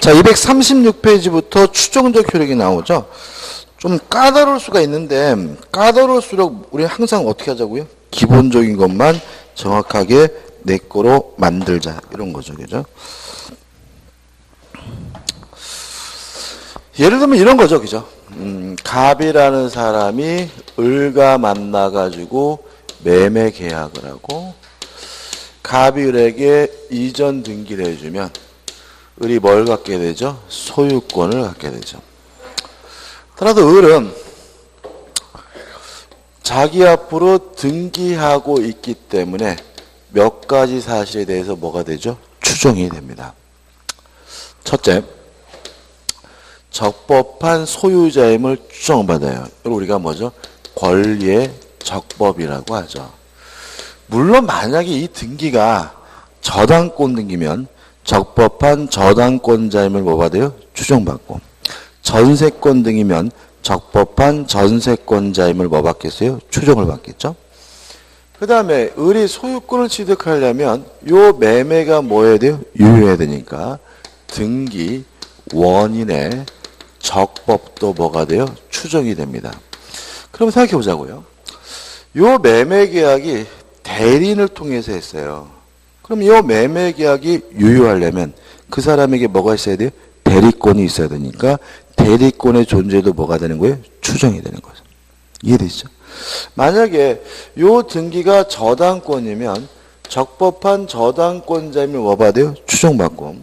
자, 236페이지부터 추정적 효력이 나오죠. 좀 까다로울 수가 있는데 까다로울수록 우리는 항상 어떻게 하자고요? 기본적인 것만 정확하게 내 거로 만들자 이런 거죠. 그죠? 예를 들면 이런 거죠. 그죠? 갑이라는 사람이 을과 만나가지고 매매 계약을 하고 갑이 을에게 이전 등기를 해주면 을이 뭘 갖게 되죠? 소유권을 갖게 되죠. 따라서 을은 자기 앞으로 등기하고 있기 때문에 몇 가지 사실에 대해서 뭐가 되죠? 추정이 됩니다. 첫째, 적법한 소유자임을 추정받아요. 이걸 우리가 뭐죠? 권리의 적법이라고 하죠. 물론 만약에 이 등기가 저당권 등기면 적법한 저당권자임을 뭐 받아요? 추정받고, 전세권 등이면 적법한 전세권자임을 뭐 받겠어요? 추정을 받겠죠. 그 다음에 을이 소유권을 취득하려면 요 매매가 뭐 해야 돼요? 유효해야 되니까 등기 원인의 적법도 뭐가 돼요? 추정이 됩니다. 그럼 생각해 보자고요. 요 매매 계약이 대리인을 통해서 했어요. 그럼 이 매매 계약이 유효하려면 그 사람에게 뭐가 있어야 돼요? 대리권이 있어야 되니까 대리권의 존재도 뭐가 되는 거예요? 추정이 되는 거죠. 이해되시죠? 만약에 요 등기가 저당권이면 적법한 저당권자임을 뭐 받아요? 추정받고,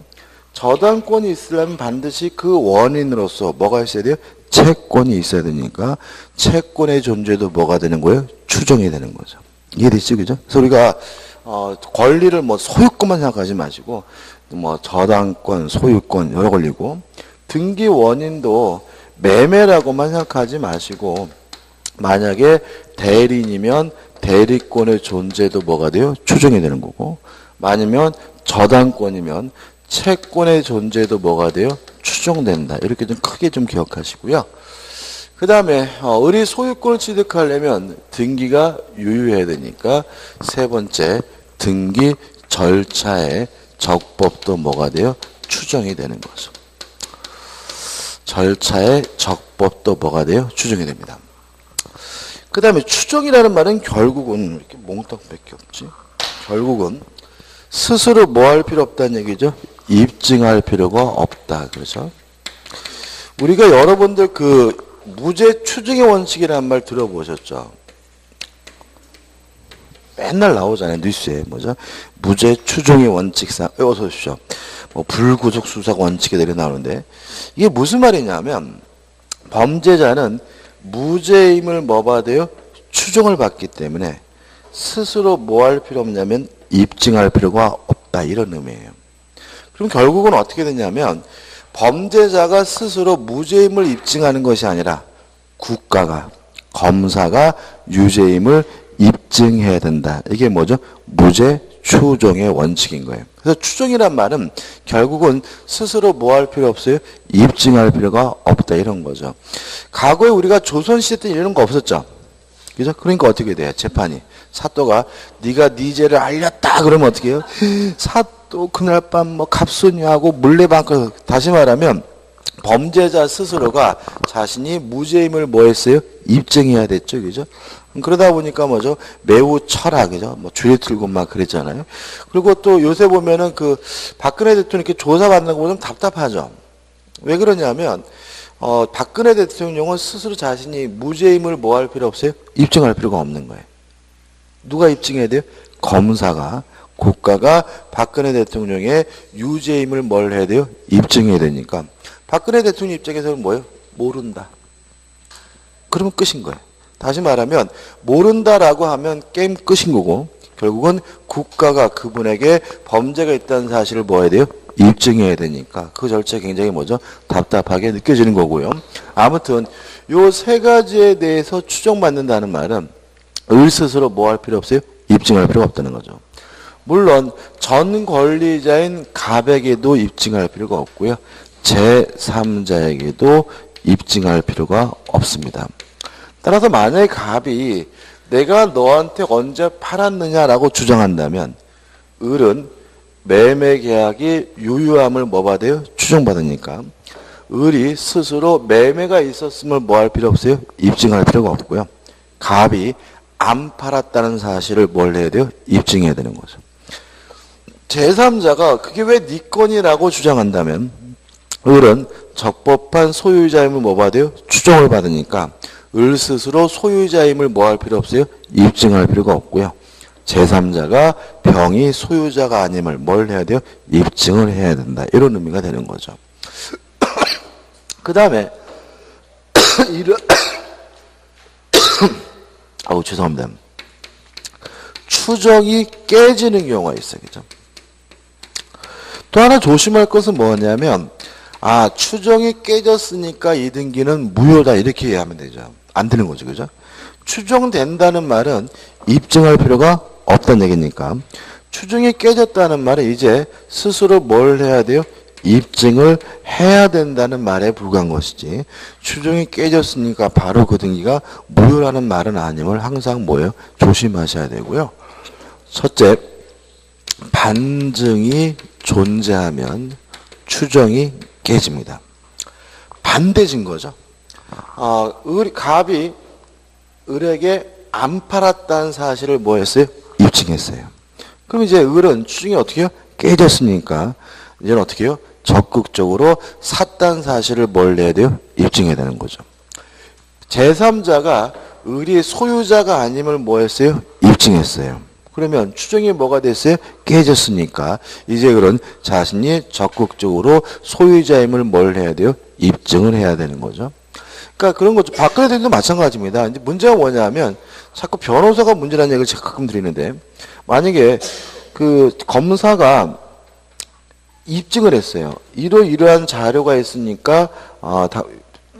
저당권이 있으려면 반드시 그 원인으로서 뭐가 있어야 돼요? 채권이 있어야 되니까 채권의 존재도 뭐가 되는 거예요? 추정이 되는 거죠. 이해되시죠? 그죠? 그래서 우리가 권리를 뭐 소유권만 생각하지 마시고 뭐 저당권, 소유권 여러 걸리고 등기 원인도 매매라고만 생각하지 마시고 만약에 대리인이면 대리권의 존재도 뭐가 돼요? 추정이 되는 거고, 아니면 저당권이면 채권의 존재도 뭐가 돼요? 추정된다. 이렇게 좀 크게 좀 기억하시고요. 그 다음에 을이 소유권을 취득하려면 등기가 유효해야 되니까 세 번째, 등기 절차의 적법도 뭐가 돼요? 추정이 되는 거죠. 절차의 적법도 뭐가 돼요? 추정이 됩니다. 그 다음에 추정이라는 말은 결국은 이렇게 몽땅밖에 없지. 결국은 스스로 뭐 할 필요 없다는 얘기죠? 입증할 필요가 없다. 그렇죠? 우리가 여러분들 그 무죄 추정의 원칙이라는 말 들어보셨죠? 맨날 나오잖아요. 뉴스에 뭐죠? 무죄 추정의 원칙상 외워서 오십시오. 뭐 불구속 수사 원칙이 내려 나오는데 이게 무슨 말이냐면 범죄자는 무죄임을 뭐 받아요? 추정을 받기 때문에 스스로 뭐 할 필요 없냐면 입증할 필요가 없다. 이런 의미예요. 그럼 결국은 어떻게 되냐면 범죄자가 스스로 무죄임을 입증하는 것이 아니라 국가가, 검사가 유죄임을 입증해야 된다. 이게 뭐죠? 무죄 추정의 원칙인 거예요. 그래서 추정이란 말은 결국은 스스로 뭐 할 필요 없어요? 입증할 필요가 없다. 이런 거죠. 과거에 우리가 조선시대 때 이런 거 없었죠? 그죠? 그러니까 어떻게 돼요? 재판이. 사또가 네가 네 죄를 알렸다 그러면 어떻게 해요? 사또 그날 밤 뭐 갑순이하고 물레방고, 다시 말하면 범죄자 스스로가 자신이 무죄임을 뭐 했어요? 입증해야 됐죠. 그죠? 그러다 보니까 뭐죠? 매우 철학이죠. 뭐 줄이 틀고 막 그랬잖아요. 그리고 또 요새 보면은 그 박근혜 대통령 이렇게 조사받는 거 보면 답답하죠. 왜 그러냐면 박근혜 대통령은 스스로 자신이 무죄임을 뭐 할 필요 없어요? 입증할 필요가 없는 거예요. 누가 입증해야 돼요? 검사가, 국가가 박근혜 대통령의 유죄임을 뭘 해야 돼요? 입증해야 되니까. 박근혜 대통령 입장에서는 뭐예요? 모른다. 그러면 끝인 거예요. 다시 말하면 모른다라고 하면 게임 끝인 거고 결국은 국가가 그분에게 범죄가 있다는 사실을 뭐 해야 돼요? 입증해야 되니까 그 절차 굉장히 뭐죠? 답답하게 느껴지는 거고요. 아무튼 요 세 가지에 대해서 추정받는다는 말은 을 스스로 뭐 할 필요 없어요? 입증할 필요가 없다는 거죠. 물론 전 권리자인 갑에게도 입증할 필요가 없고요. 제3자에게도 입증할 필요가 없습니다. 따라서 만약에 갑이 내가 너한테 언제 팔았느냐라고 주장한다면 을은 매매 계약이 유효함을 뭐 받아요? 추정받으니까 을이 스스로 매매가 있었음을 뭐 할 필요 없어요? 입증할 필요가 없고요. 갑이 안 팔았다는 사실을 뭘 해야 돼요? 입증해야 되는 거죠. 제3자가 그게 왜 네 건이라고 주장한다면 을은 적법한 소유자임을 뭐 받아요? 추정을 받으니까 을 스스로 소유자임을 뭐 할 필요 없어요? 입증할 필요가 없고요. 제3자가 병이 소유자가 아님을 뭘 해야 돼요? 입증을 해야 된다. 이런 의미가 되는 거죠. 그 다음에 이런 죄송합니다. 추정이 깨지는 경우가 있어요. 그죠? 또 하나 조심할 것은 뭐냐면 추정이 깨졌으니까 이 등기는 무효다 이렇게 이해하면 되죠. 안 되는 거죠. 그죠? 추정된다는 말은 입증할 필요가 없다는 얘기니까 추정이 깨졌다는 말은 이제 스스로 뭘 해야 돼요? 입증을 해야 된다는 말에 불과한 것이지 추정이 깨졌으니까 바로 그 등기가 무효라는 말은 아님을 항상 뭐예요? 조심하셔야 되고요. 첫째, 반증이 존재하면 추정이 깨집니다. 반대 증거죠. 갑이 을에게 안 팔았다는 사실을 뭐 했어요? 입증했어요. 그럼 이제 을은 추정이 어떻게 해요? 깨졌으니까 이제는 어떻게 해요? 적극적으로 샀다는 사실을 뭘 내야 돼요? 입증해야 되는 거죠. 제3자가 을이 소유자가 아님을 뭐 했어요? 입증했어요. 그러면 추정이 뭐가 됐어요? 깨졌으니까 이제 을은 자신이 적극적으로 소유자임을 뭘 해야 돼요? 입증을 해야 되는 거죠. 그러니까 그런 거죠. 박근혜 대통령도 마찬가지입니다. 이제 문제가 뭐냐면 자꾸 변호사가 문제라는 얘기를 제가 가끔 드리는데 만약에 그 검사가 입증을 했어요. 이러이러한 자료가 있으니까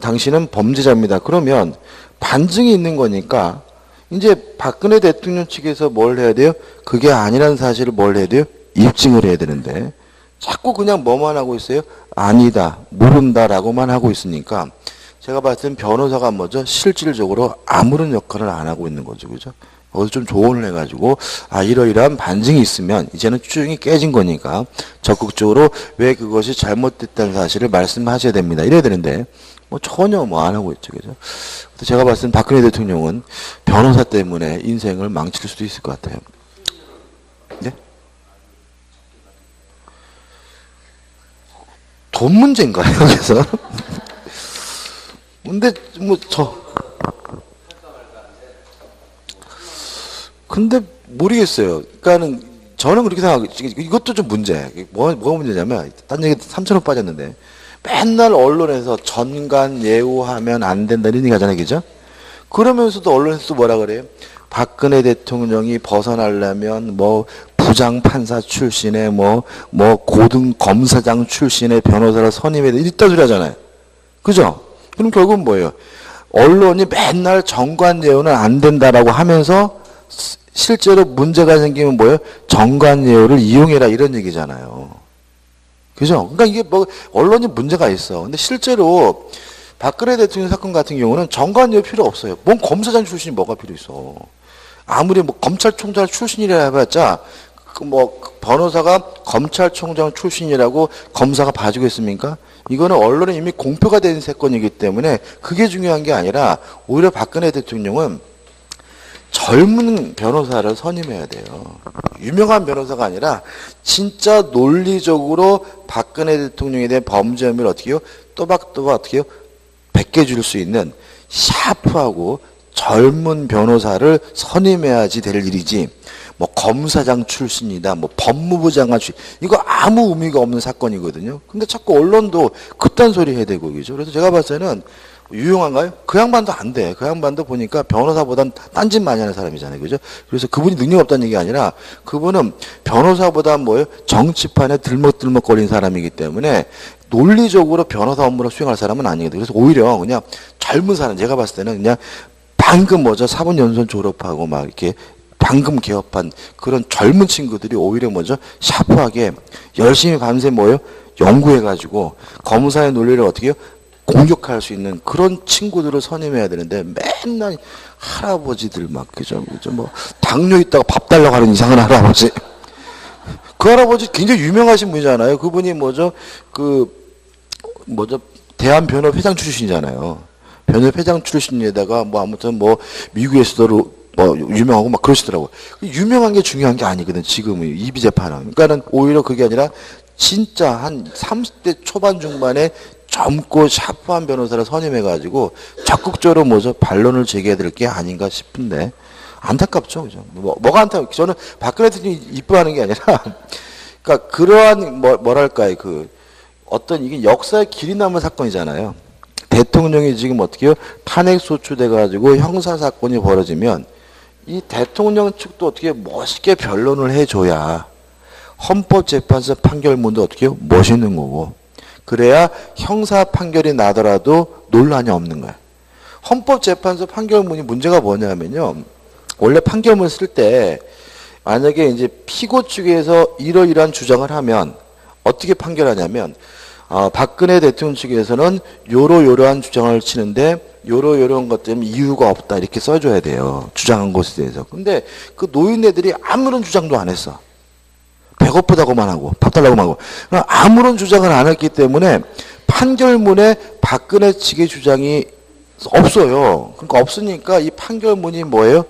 당신은 범죄자입니다. 그러면 반증이 있는 거니까 이제 박근혜 대통령 측에서 뭘 해야 돼요? 그게 아니라는 사실을 뭘 해야 돼요? 입증을 해야 되는데 자꾸 그냥 뭐만 하고 있어요? 아니다, 모른다라고만 하고 있으니까 제가 봤을 땐 변호사가 뭐죠? 실질적으로 아무런 역할을 안 하고 있는 거죠. 그죠? 거기서 좀 조언을 해가지고 이러이러한 반증이 있으면 이제는 추정이 깨진 거니까 적극적으로 왜 그것이 잘못됐다는 사실을 말씀하셔야 됩니다. 이래야 되는데 전혀 안 하고 있죠. 그죠? 제가 봤을 땐 박근혜 대통령은 변호사 때문에 인생을 망칠 수도 있을 것 같아요. 네? 돈 문제인가요? 그래서 근데 근데 모르겠어요. 그러니까는 저는 그렇게 생각해요. 이것도 좀 문제. 뭐가 문제냐면 딴 얘기 3,000원 빠졌는데 맨날 언론에서 전관 예우하면 안 된다 이런 얘기 하잖아요. 그죠? 그러면서도 언론에서 뭐라 그래요? 박근혜 대통령이 벗어나려면 부장 판사 출신의 고등 검사장 출신의 변호사를 선임해야 돼. 이딴 소리 하잖아요. 그죠? 그럼 결국은 뭐예요? 언론이 맨날 정관 예우는 안 된다라고 하면서 실제로 문제가 생기면 뭐예요? 정관 예우를 이용해라 이런 얘기잖아요. 그죠? 그러니까 이게 언론이 문제가 있어. 근데 실제로 박근혜 대통령 사건 같은 경우는 정관 예우 필요 없어요. 뭔 검사장 출신이 뭐가 필요 있어. 아무리 검찰총장 출신이라 해봤자 변호사가 검찰총장 출신이라고 검사가 봐주겠습니까? 이거는 언론에 이미 공표가 된 사건이기 때문에 그게 중요한 게 아니라 오히려 박근혜 대통령은 젊은 변호사를 선임해야 돼요. 유명한 변호사가 아니라 진짜 논리적으로 박근혜 대통령에 대한 범죄 혐의를 어떻게 해요? 또박또박 어떻게 해요? 베껴줄 수 있는 샤프하고 젊은 변호사를 선임해야지 될 일이지 검사장 출신이다, 법무부 장관 출신, 이거 아무 의미가 없는 사건이거든요. 근데 자꾸 언론도 그딴 소리 해야 되고, 그죠? 그래서 제가 봤을 때는 유용한가요? 그 양반도 안 돼. 그 양반도 보니까 변호사보단 딴짓 많이 하는 사람이잖아요. 그죠? 그래서 그분이 능력 없다는 얘기 아니라 그분은 변호사보다 정치판에 들먹들먹거리는 사람이기 때문에 논리적으로 변호사 업무를 수행할 사람은 아니거든요. 그래서 오히려 그냥 젊은 사람, 제가 봤을 때는 그냥 방금 사법연수원 졸업하고 이렇게 방금 개업한 그런 젊은 친구들이 오히려 샤프하게 열심히 밤새 연구해가지고 검사의 논리를 어떻게 해요? 공격할 수 있는 그런 친구들을 선임해야 되는데 맨날 할아버지들 그죠? 당뇨 있다가 밥 달라고 하는 이상한 할아버지. 그 할아버지 굉장히 유명하신 분이잖아요. 그분이 뭐죠? 대한변협회장 출신이잖아요. 변협회장 출신에다가 뭐 아무튼 뭐 미국에서도 뭐 유명하고 막 그러시더라고요. 유명한 게 중요한 게 아니거든. 지금은 이비 재판은. 그러니까는 오히려 그게 아니라 진짜 한 30대 초반 중반에 젊고 샤프한 변호사를 선임해가지고 적극적으로 뭐죠? 반론을 제기해야 될 게 아닌가 싶은데 안타깝죠, 그죠? 뭐가 안타깝죠? 저는 박근혜 대통령이 이뻐하는 게 아니라, 그러니까 그러한 뭐랄까요, 그 어떤 이게 역사의 길이 남은 사건이잖아요. 대통령이 지금 어떻게요? 탄핵 소추돼가지고 형사 사건이 벌어지면 이 대통령 측도 어떻게 멋있게 변론을 해줘야 헌법재판소 판결문도 어떻게 해요? 멋있는 거고. 그래야 형사 판결이 나더라도 논란이 없는 거예요. 헌법재판소 판결문이 문제가 뭐냐면요. 원래 판결문 쓸 때 만약에 이제 피고 측에서 이러이러한 주장을 하면 어떻게 판결하냐면 박근혜 대통령 측에서는 요러요러한 주장을 치는데 요러요러한 것 때문에 이유가 없다 이렇게 써줘야 돼요. 주장한 것에 대해서. 근데 그 노인네들이 아무런 주장도 안 했어. 배고프다고만 하고 밥 달라고만 하고 아무런 주장을 안 했기 때문에 판결문에 박근혜 측의 주장이 없어요. 그러니까 없으니까 이 판결문이 뭐예요?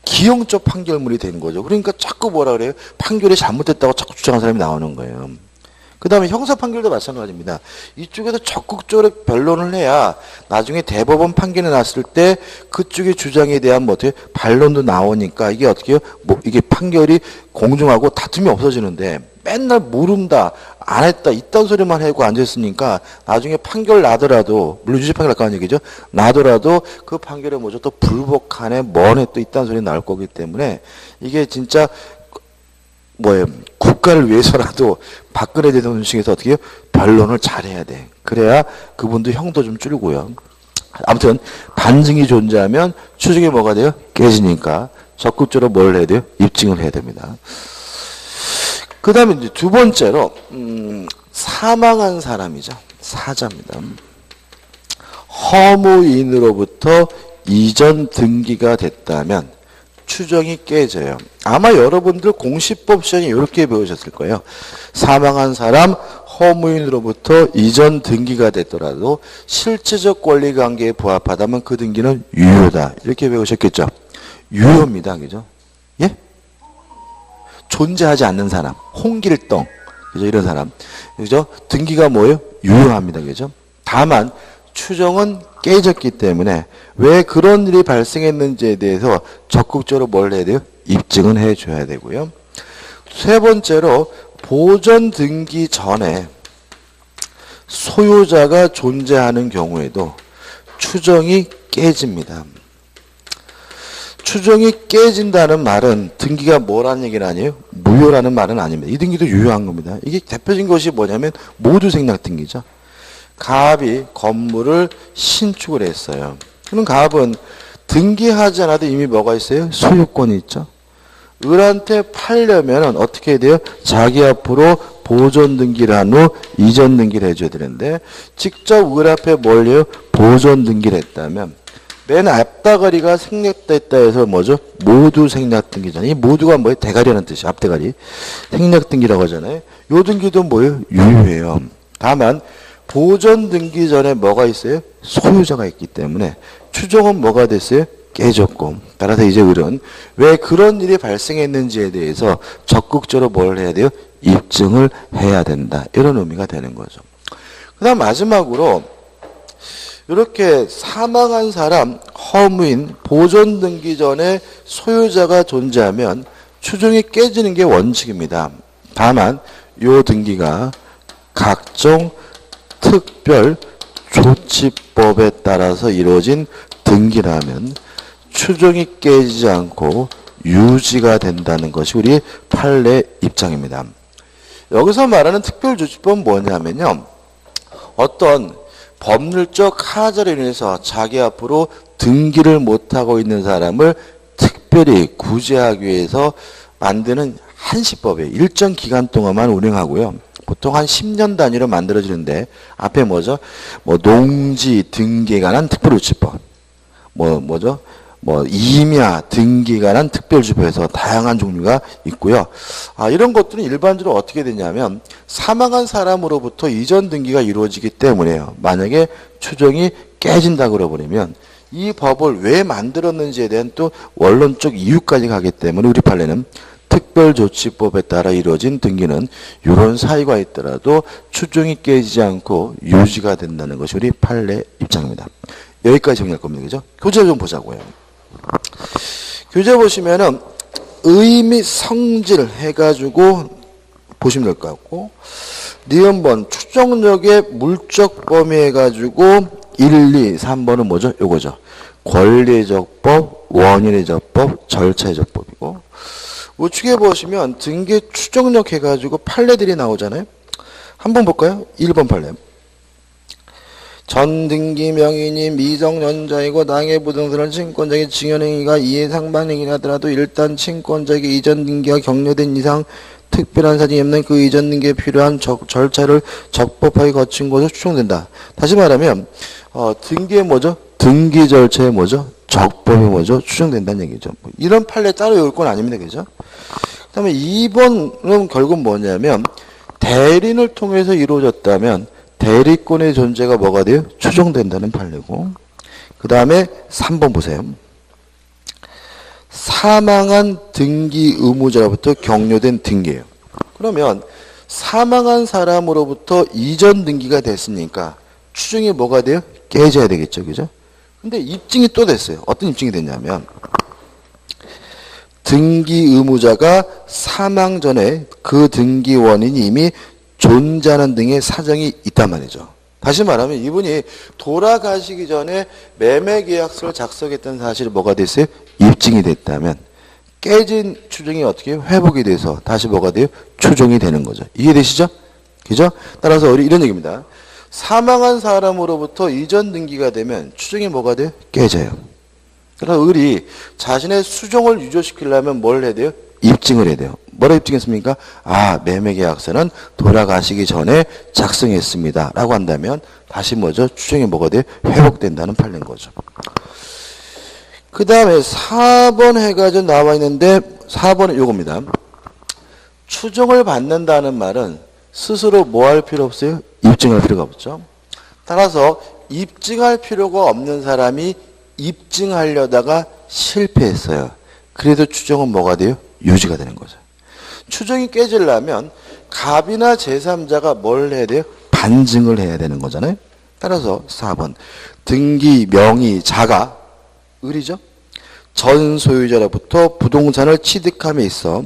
기형적 판결문이 된 거죠. 그러니까 자꾸 뭐라 그래요? 판결이 잘못됐다고 자꾸 주장하는 사람이 나오는 거예요. 그 다음에 형사 판결도 마찬가지입니다. 이쪽에서 적극적으로 변론을 해야 나중에 대법원 판결이 났을 때 그쪽의 주장에 대한 뭐 어떻게 반론도 나오니까 이게 어떻게 뭐 이게 판결이 공정하고 다툼이 없어지는데 맨날 모른다, 안 했다, 이딴 소리만 하고 앉아있으니까 나중에 판결 나더라도, 물론 유죄 판결 날까는 얘기죠. 나더라도 그 판결에 뭐죠? 또 불복하네, 뭐네 또 이딴 소리 나올 거기 때문에 이게 진짜 뭐예요? 국가를 위해서라도 박근혜 대통령 측에서 어떻게 해요? 변론을 잘해야 돼. 그래야 그분도 형도 좀 줄고요. 아무튼 반증이 존재하면 추정이 뭐가 돼요? 깨지니까 적극적으로 뭘 해야 돼요? 입증을 해야 됩니다. 그 다음에 이제 두 번째로 사망한 사람이죠. 사자입니다. 허무인으로부터 이전 등기가 됐다면 추정이 깨져요. 아마 여러분들 공시법 시간에 이렇게 배우셨을 거예요. 사망한 사람 허무인으로부터 이전 등기가 됐더라도 실체적 권리관계에 부합하다면 그 등기는 유효다. 이렇게 배우셨겠죠. 유효입니다. 그죠? 예? 존재하지 않는 사람. 홍길동. 그죠? 이런 사람. 그죠? 등기가 뭐예요? 유효합니다. 그죠? 다만 추정은 깨졌기 때문에 왜 그런 일이 발생했는지에 대해서 적극적으로 뭘 해야 돼요? 입증은 해줘야 되고요. 세 번째로 보존 등기 전에 소유자가 존재하는 경우에도 추정이 깨집니다. 추정이 깨진다는 말은 등기가 뭐라는 얘기는 아니에요? 무효라는 말은 아닙니다. 이 등기도 유효한 겁니다. 이게 대표적인 것이 뭐냐면 모두 생략 등기죠. 가압이 건물을 신축을 했어요. 그럼 가압은 등기하지 않아도 이미 뭐가 있어요? 소유권이 있죠. 을한테 팔려면 어떻게 해야 돼요? 자기 앞으로 보존 등기를 한 후 이전 등기를 해줘야 되는데 직접 을 앞에 뭘 해요? 보존 등기를 했다면 맨 앞다가리가 생략됐다 해서 뭐죠? 모두 생략 등기잖아요. 이 모두가 뭐예요? 대가리라는 뜻이에요. 앞대가리. 생략 등기라고 하잖아요. 요 등기도 뭐예요? 유효해요. 다만 보존 등기 전에 뭐가 있어요? 소유자가 있기 때문에 추정은 뭐가 됐어요? 깨졌고 따라서 이제 을은 왜 그런 일이 발생했는지에 대해서 적극적으로 뭘 해야 돼요? 입증을 해야 된다. 이런 의미가 되는 거죠. 그 다음 마지막으로 이렇게 사망한 사람, 허무인, 보존 등기 전에 소유자가 존재하면 추정이 깨지는 게 원칙입니다. 다만 이 등기가 각종 특별 조치법에 따라서 이루어진 등기라면 추정이 깨지지 않고 유지가 된다는 것이 우리 판례 입장입니다. 여기서 말하는 특별조치법은 뭐냐면요. 어떤 법률적 하자로 인해서 자기 앞으로 등기를 못하고 있는 사람을 특별히 구제하기 위해서 만드는 한시법이에요. 일정 기간 동안만 운행하고요. 보통 한 10년 단위로 만들어지는데 앞에 뭐죠? 뭐 농지 등기에 관한 특별조치법. 뭐죠? 뭐 임야, 등기에 관한 특별주표에서 다양한 종류가 있고요. 이런 것들은 일반적으로 어떻게 되냐면 사망한 사람으로부터 이전 등기가 이루어지기 때문에요. 만약에 추정이 깨진다 그러버리면 이 법을 왜 만들었는지에 대한 또 원론적 이유까지 가기 때문에 우리 판례는 특별조치법에 따라 이루어진 등기는 이런 사유가 있더라도 추정이 깨지지 않고 유지가 된다는 것이 우리 판례 입장입니다. 여기까지 정리할 겁니다. 그죠? 교재 좀 보자고요. 교재 보시면은 의미 성질 해가지고 보시면 될 것 같고, 니은번 추정력의 물적 범위 해가지고 1, 2, 3번은 뭐죠? 요거죠. 권리적 법, 원인의적 법, 절차의적 법이고, 우측에 보시면 등기 추정력 해가지고 판례들이 나오잖아요. 한번 볼까요? 1번 판례. 전 등기 명인이 미성년자이고 당해 부동산을 친권자에게 증여행위가 이해 상반행위라더라도 일단 친권자에게 이전 등기가 격려된 이상 특별한 사정이 없는 그 이전 등기에 필요한 절차를 적법하게 거친 것으로 추정된다. 다시 말하면 등기의 뭐죠? 등기 절차의 뭐죠? 적법이 뭐죠? 추정된다는 얘기죠. 이런 판례 따로 외울 건 아닙니다. 그죠? 그 다음에 2번은 결국 뭐냐면 대리인을 통해서 이루어졌다면 대리권의 존재가 뭐가 돼요? 추정된다는 판례고, 그 다음에 3번 보세요. 사망한 등기 의무자로부터 격려된 등기예요. 그러면 사망한 사람으로부터 이전 등기가 됐으니까 추정이 뭐가 돼요? 깨져야 되겠죠. 그죠? 근데 입증이 또 됐어요. 어떤 입증이 됐냐면 등기 의무자가 사망 전에 그 등기 원인이 이미 존재하는 등의 사정이 있단 말이죠. 다시 말하면 이분이 돌아가시기 전에 매매계약서를 작성했던 사실이 뭐가 됐어요? 입증이 됐다면 깨진 추정이 어떻게 회복이 돼서 다시 뭐가 돼요? 추정이 되는 거죠. 이해되시죠? 그죠? 따라서 우리 이런 얘기입니다. 사망한 사람으로부터 이전 등기가 되면 추정이 뭐가 돼요? 깨져요. 그래서 을이 자신의 수종을 유효시키려면 뭘 해야 돼요? 입증을 해야 돼요. 뭐라 입증했습니까? 매매계약서는 돌아가시기 전에 작성했습니다. 라고 한다면 다시 뭐죠? 추정이 뭐가 돼요? 회복된다는 판례인 거죠. 그 다음에 4번 해가지고 나와 있는데 4번은 요겁니다. 추정을 받는다는 말은 스스로 뭐 할 필요 없어요? 입증할 필요가 없죠. 따라서 입증할 필요가 없는 사람이 입증하려다가 실패했어요. 그래도 추정은 뭐가 돼요? 유지가 되는 거죠. 추정이 깨지려면 갑이나 제3자가 뭘 해야 돼요? 반증을 해야 되는 거잖아요. 따라서 4번 등기 명의자가 을이죠. 전 소유자로부터 부동산을 취득함에 있어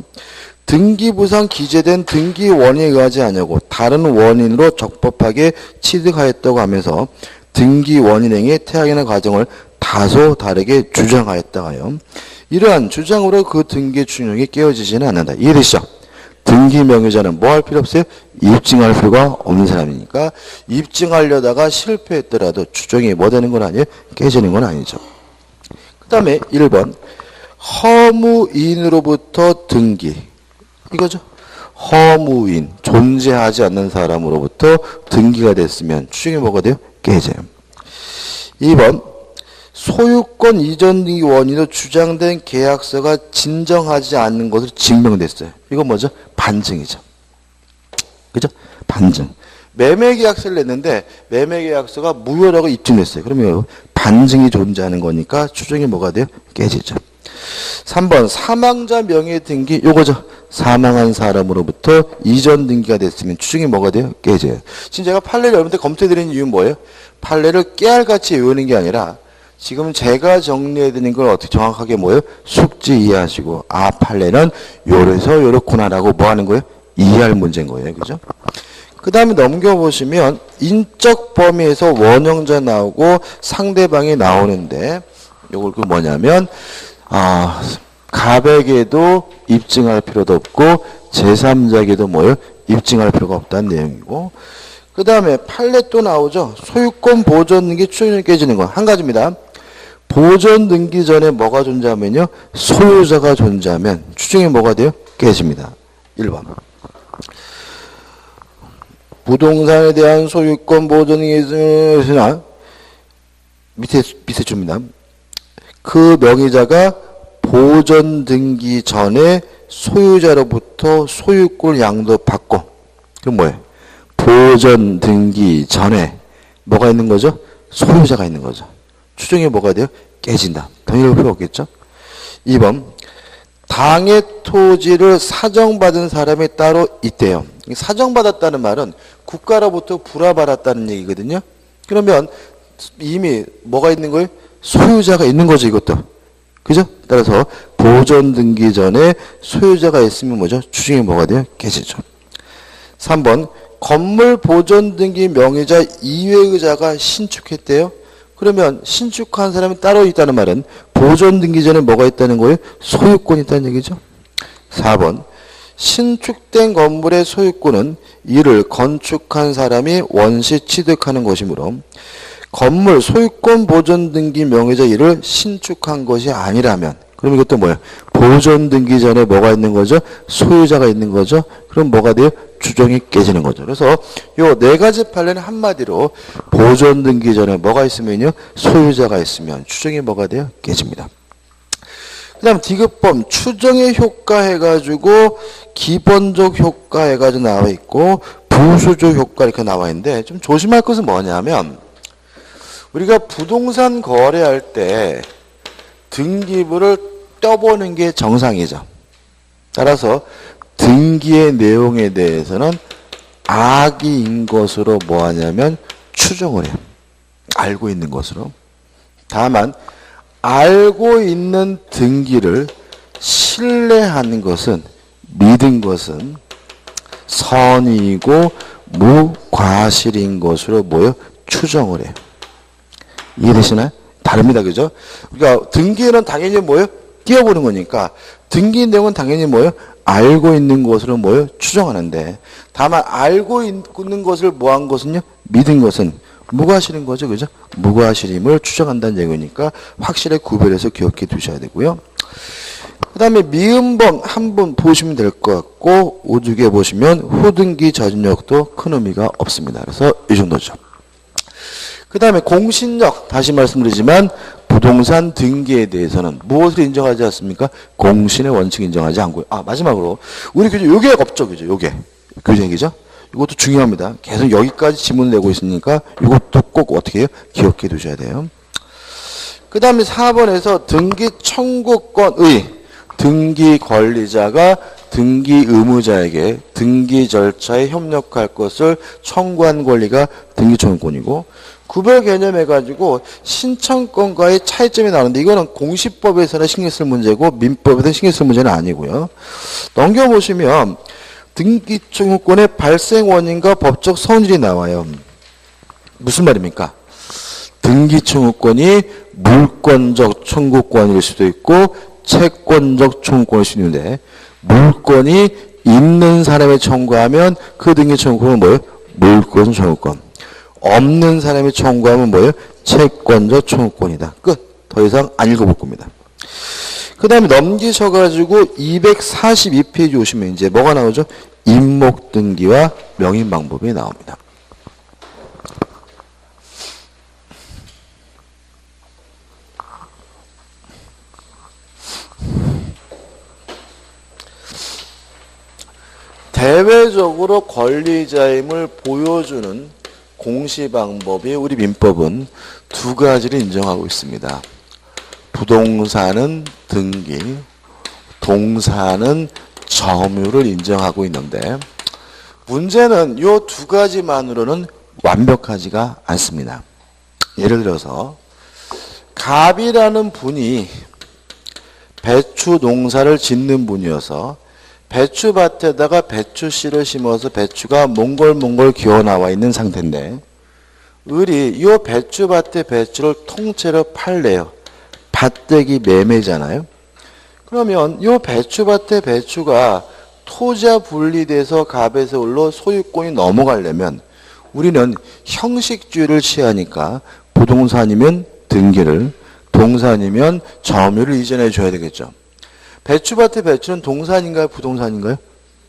등기부상 기재된 등기 원인에 의하지 아니하고 다른 원인으로 적법하게 취득하였다고 하면서 등기 원인행위의 태양이나 과정을 다소 다르게 주장하였다 하여 이러한 주장으로 그 등기 추정력이 깨어지지는 않는다. 이해되시죠? 등기 명의자는 뭐 할 필요 없어요? 입증할 필요가 없는 사람이니까 입증하려다가 실패했더라도 추정이 뭐 되는 건 아니에요? 깨지는 건 아니죠. 그 다음에 1번 허무인으로부터 등기 이거죠. 허무인 존재하지 않는 사람으로부터 등기가 됐으면 추정이 뭐가 돼요? 깨져요. 2번 소유권 이전 등기 원인으로 주장된 계약서가 진정하지 않는 것으로 증명됐어요. 이건 뭐죠? 반증이죠. 그죠? 반증. 매매계약서를 냈는데 매매계약서가 무효라고 입증됐어요. 그러면 반증이 존재하는 거니까 추정이 뭐가 돼요? 깨지죠. 3번 사망자 명의 등기 요거죠. 사망한 사람으로부터 이전 등기가 됐으면 추정이 뭐가 돼요? 깨져요. 지금 제가 판례를 여러분들 검토해드리는 이유는 뭐예요? 판례를 깨알같이 외우는 게 아니라 지금 제가 정리해드린 걸 어떻게 정확하게 뭐예요? 숙지 이해하시고 판례는 요래서 요렇구나라고 뭐 하는 거예요? 이해할 문제인 거예요. 그죠? 그 다음에 넘겨보시면 인적 범위에서 원형자 나오고 상대방이 나오는데 요걸 그 뭐냐면 갑에게도 입증할 필요도 없고 제3자에게도 뭐예요? 입증할 필요가 없다는 내용이고 그 다음에 판례 또 나오죠. 소유권 보존 등기 추정력이 깨지는 거 한 가지입니다. 보존 등기 전에 뭐가 존재하면요? 소유자가 존재하면 추정이 뭐가 돼요? 깨집니다. 1번 부동산에 대한 소유권 보존 등기 밑에 줍니다. 그 명의자가 보존 등기 전에 소유자로부터 소유권 양도받고, 그럼 뭐예요? 보존 등기 전에 뭐가 있는 거죠? 소유자가 있는 거죠. 추정이 뭐가 돼요? 깨진다. 더 읽을 필요 없겠죠? 2번, 당의 토지를 사정받은 사람이 따로 있대요. 사정받았다는 말은 국가로부터 불화받았다는 얘기거든요. 그러면 이미 뭐가 있는 거예요? 소유자가 있는 거죠, 이것도. 그죠? 따라서 보존 등기 전에 소유자가 있으면 뭐죠? 추정이 뭐가 돼요? 깨지죠. 3번, 건물 보존 등기 명의자 이외의자가 신축했대요. 그러면 신축한 사람이 따로 있다는 말은 보존 등기 전에 뭐가 있다는 거예요? 소유권이 있다는 얘기죠. 4번, 신축된 건물의 소유권은 이를 건축한 사람이 원시 취득하는 것이므로 건물 소유권 보존 등기 명의자 이를 신축한 것이 아니라면, 그럼 이것도 뭐예요? 보존 등기 전에 뭐가 있는 거죠? 소유자가 있는 거죠. 그럼 뭐가 돼요? 추정이 깨지는 거죠. 그래서 요 네 가지 판례는 한마디로 보존 등기 전에 뭐가 있으면요? 소유자가 있으면 추정이 뭐가 돼요? 깨집니다. 그 다음 디귿범 추정의 효과 해가지고 기본적 효과 해가지고 나와 있고 부수적 효과 이렇게 나와 있는데 좀 조심할 것은 뭐냐면 우리가 부동산 거래할 때 등기부를 떼보는 게 정상이죠. 따라서 등기의 내용에 대해서는 악의인 것으로 뭐 하냐면 추정을 해요. 알고 있는 것으로. 다만 알고 있는 등기를 신뢰하는 것은 믿은 것은 선의이고 무과실인 것으로 뭐요? 추정을 해요. 이해되시나요? 다릅니다. 그죠? 그러니까 등기는 당연히 뭐예요? 띄워보는 거니까 등기 내용은 당연히 뭐예요? 알고 있는 것으로 뭐예요? 추정하는데 다만 알고 있는 것을 뭐한 것은요? 믿은 것은 무과실인 거죠. 그죠? 무과실임을 추정한다는 얘기니까 확실히 구별해서 기억해 두셔야 되고요. 그 다음에 미음범 한 번 보시면 될 것 같고 오죽에 보시면 후등기 저진력도 큰 의미가 없습니다. 그래서 이 정도죠. 그 다음에 공신력 다시 말씀드리지만 부동산 등기에 대해서는 무엇을 인정하지 않습니까? 공신의 원칙 인정하지 않고요. 마지막으로 우리 교재 요게 없죠. 그죠? 요게 교재기죠. 이것도 중요합니다. 계속 여기까지 지문을 내고 있으니까 이것도 꼭 어떻게 해요? 기억해 두셔야 돼요. 그 다음에 4번에서 등기 청구권의 등기 권리자가 등기 의무자에게 등기 절차에 협력할 것을 청구한 권리가 등기 청구권이고 구별 개념해가지고 신청권과의 차이점이 나오는데 이거는 공시법에서는 신경 쓸 문제고 민법에서는 신경 쓸 문제는 아니고요. 넘겨보시면 등기 청구권의 발생 원인과 법적 성질이 나와요. 무슨 말입니까? 등기 청구권이 물권적 청구권일 수도 있고 채권적 청구권일 수도 있는데 물권이 있는 사람이 청구하면 그 등기 청구권은 뭐예요? 물권 청구권. 없는 사람이 청구하면 뭐예요? 채권적 청구권이다. 끝. 더 이상 안 읽어볼 겁니다. 그 다음에 넘기셔가지고 242페이지 오시면 이제 뭐가 나오죠? 임목 등기와 명인 방법이 나옵니다. 대외적으로 권리자임을 보여주는 공시 방법이 우리 민법은 두 가지를 인정하고 있습니다. 부동산은 등기, 동사는 점유를 인정하고 있는데 문제는 이 두 가지만으로는 완벽하지가 않습니다. 예를 들어서 갑이라는 분이 배추 농사를 짓는 분이어서 배추밭에다가 배추씨를 심어서 배추가 몽골몽골 기어나와 있는 상태인데 을이 이 배추밭의 배추를 통째로 팔래요. 밭대기 매매잖아요. 그러면 이 배추밭의 배추가 토지와 분리돼서 갑에서 을로 소유권이 넘어가려면 우리는 형식주의를 취하니까 부동산이면 등기를, 동산이면 점유를 이전해 줘야 되겠죠. 배추밭의 배추는 동산인가요? 부동산인가요?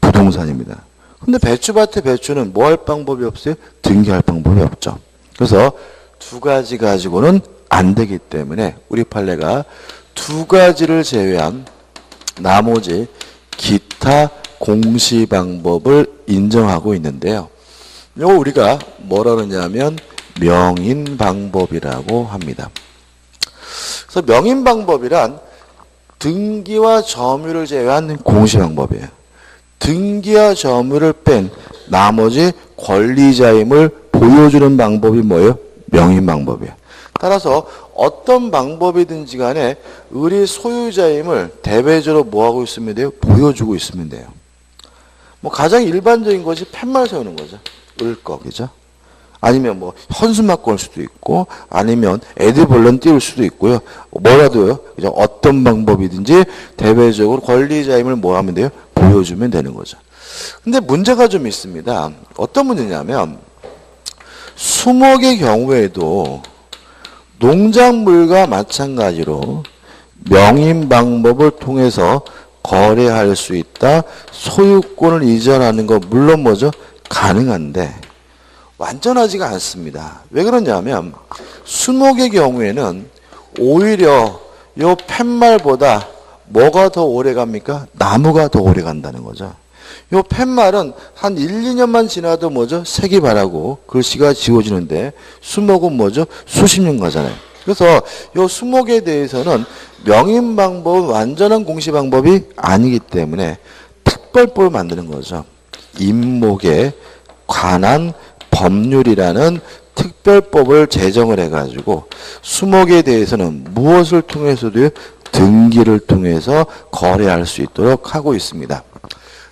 부동산입니다. 근데 배추밭의 배추는 뭐 할 방법이 없어요? 등기할 방법이 없죠. 그래서 두 가지 가지고는 안 되기 때문에 우리 판례가 두 가지를 제외한 나머지 기타 공시 방법을 인정하고 있는데요. 이거 우리가 뭐라 그러냐면 명인 방법이라고 합니다. 그래서 명인 방법이란 등기와 점유를 제외한 공시 방법이에요. 등기와 점유를 뺀 나머지 권리자임을 보여주는 방법이 뭐예요? 명인 방법이에요. 따라서 어떤 방법이든지 간에 을이 소유자임을 대외적으로 뭐하고 있으면 돼요? 보여주고 있으면 돼요. 뭐 가장 일반적인 것이 팻말 세우는 거죠. 을 거, 그죠? 아니면 뭐 현수막 걸 수도 있고 아니면 에드벌런 띄울 수도 있고요. 뭐라도요. 그죠? 어떤 방법이든지 대외적으로 권리자임을 뭐 하면 돼요? 보여주면 되는 거죠. 근데 문제가 좀 있습니다. 어떤 문제냐면 수목의 경우에도 농작물과 마찬가지로 명인 방법을 통해서 거래할 수 있다. 소유권을 이전하는 거 물론 뭐죠? 가능한데 완전하지가 않습니다. 왜 그러냐면 수목의 경우에는 오히려 요 팻말보다 뭐가 더 오래 갑니까? 나무가 더 오래 간다는 거죠. 요 팻말은 한 1, 2년만 지나도 뭐죠? 색이 바라고 글씨가 지워지는데 수목은 뭐죠? 수십 년 가잖아요. 그래서 요 수목에 대해서는 명인 방법은 완전한 공시 방법이 아니기 때문에 특별법을 만드는 거죠. 임목에 관한 법률이라는 특별법을 제정을 해가지고 수목에 대해서는 무엇을 통해서도 등기를 통해서 거래할 수 있도록 하고 있습니다.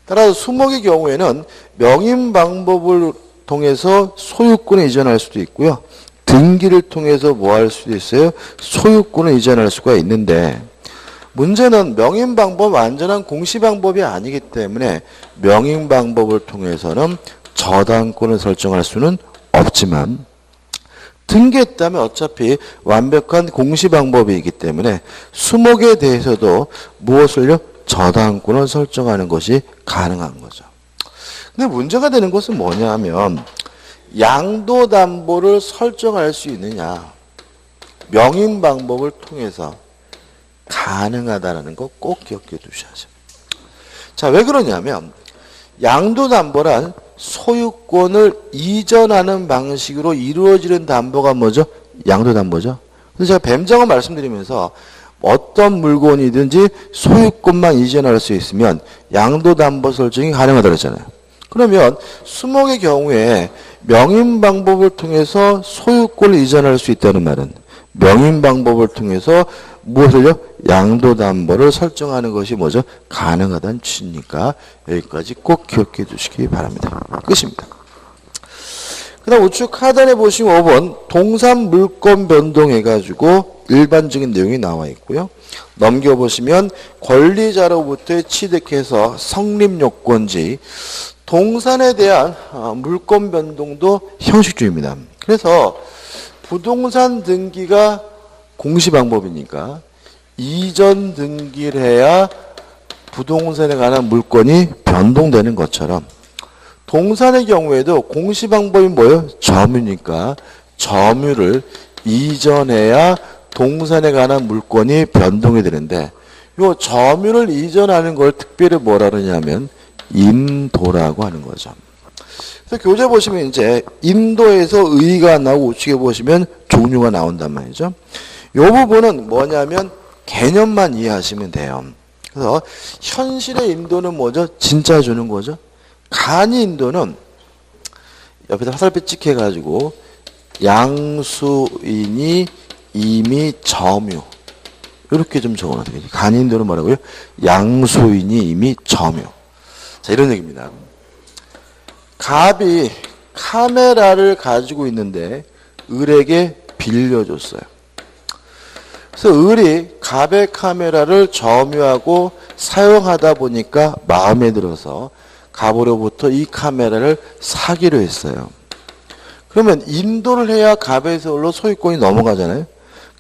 따라서 수목의 경우에는 명인 방법을 통해서 소유권을 이전할 수도 있고요. 등기를 통해서 뭐 할 수도 있어요? 소유권을 이전할 수가 있는데 문제는 명인 방법 완전한 공시 방법이 아니기 때문에 명인 방법을 통해서는 저당권을 설정할 수는 없지만 등기했다면 어차피 완벽한 공시 방법이기 때문에 수목에 대해서도 무엇을요? 저당권을 설정하는 것이 가능한 거죠. 근데 문제가 되는 것은 뭐냐면 양도담보를 설정할 수 있느냐 명인 방법을 통해서 가능하다는 거 꼭 기억해 두셔야죠. 자, 왜 그러냐면 양도담보란 소유권을 이전하는 방식으로 이루어지는 담보가 뭐죠? 양도담보죠. 그래서 제가 뱀장어 말씀드리면서 어떤 물건이든지 소유권만 이전할 수 있으면 양도담보 설정이 가능하다고 했잖아요. 그러면 수목의 경우에 명인 방법을 통해서 소유권을 이전할 수 있다는 말은 명인 방법을 통해서 무엇을요? 양도담보를 설정하는 것이 뭐죠? 가능하다는 취지니까 여기까지 꼭 기억해 주시기 바랍니다. 끝입니다. 그 다음 우측 하단에 보시면 5번 동산 물권 변동해가지고 일반적인 내용이 나와 있고요. 넘겨보시면 권리자로부터 취득해서 성립요건지 동산에 대한 물권 변동도 형식주의입니다. 그래서 부동산 등기가 공시 방법이니까 이전 등기를 해야 부동산에 관한 물권이 변동되는 것처럼 동산의 경우에도 공시 방법이 뭐예요? 점유니까 점유를 이전해야 동산에 관한 물권이 변동이 되는데 요 점유를 이전하는 걸 특별히 뭐라 그러냐면 인도라고 하는 거죠. 그래서 교재 보시면 이제 인도에서 의의가 나오고 우측에 보시면 종류가 나온단 말이죠. 이 부분은 뭐냐면 개념만 이해하시면 돼요. 그래서 현실의 인도는 뭐죠? 진짜 주는 거죠. 간이 인도는 옆에다 화살표 찍혀가지고 양수인이 이미 점유 이렇게 좀 적어놔요. 간이 인도는 뭐라고요? 양수인이 이미 점유. 자, 이런 얘기입니다. 갑이 카메라를 가지고 있는데 을에게 빌려줬어요. 그래서 을이 갑의 카메라를 점유하고 사용하다 보니까 마음에 들어서 갑으로부터 이 카메라를 사기로 했어요. 그러면 인도를 해야 갑에서 을로 소유권이 넘어가잖아요.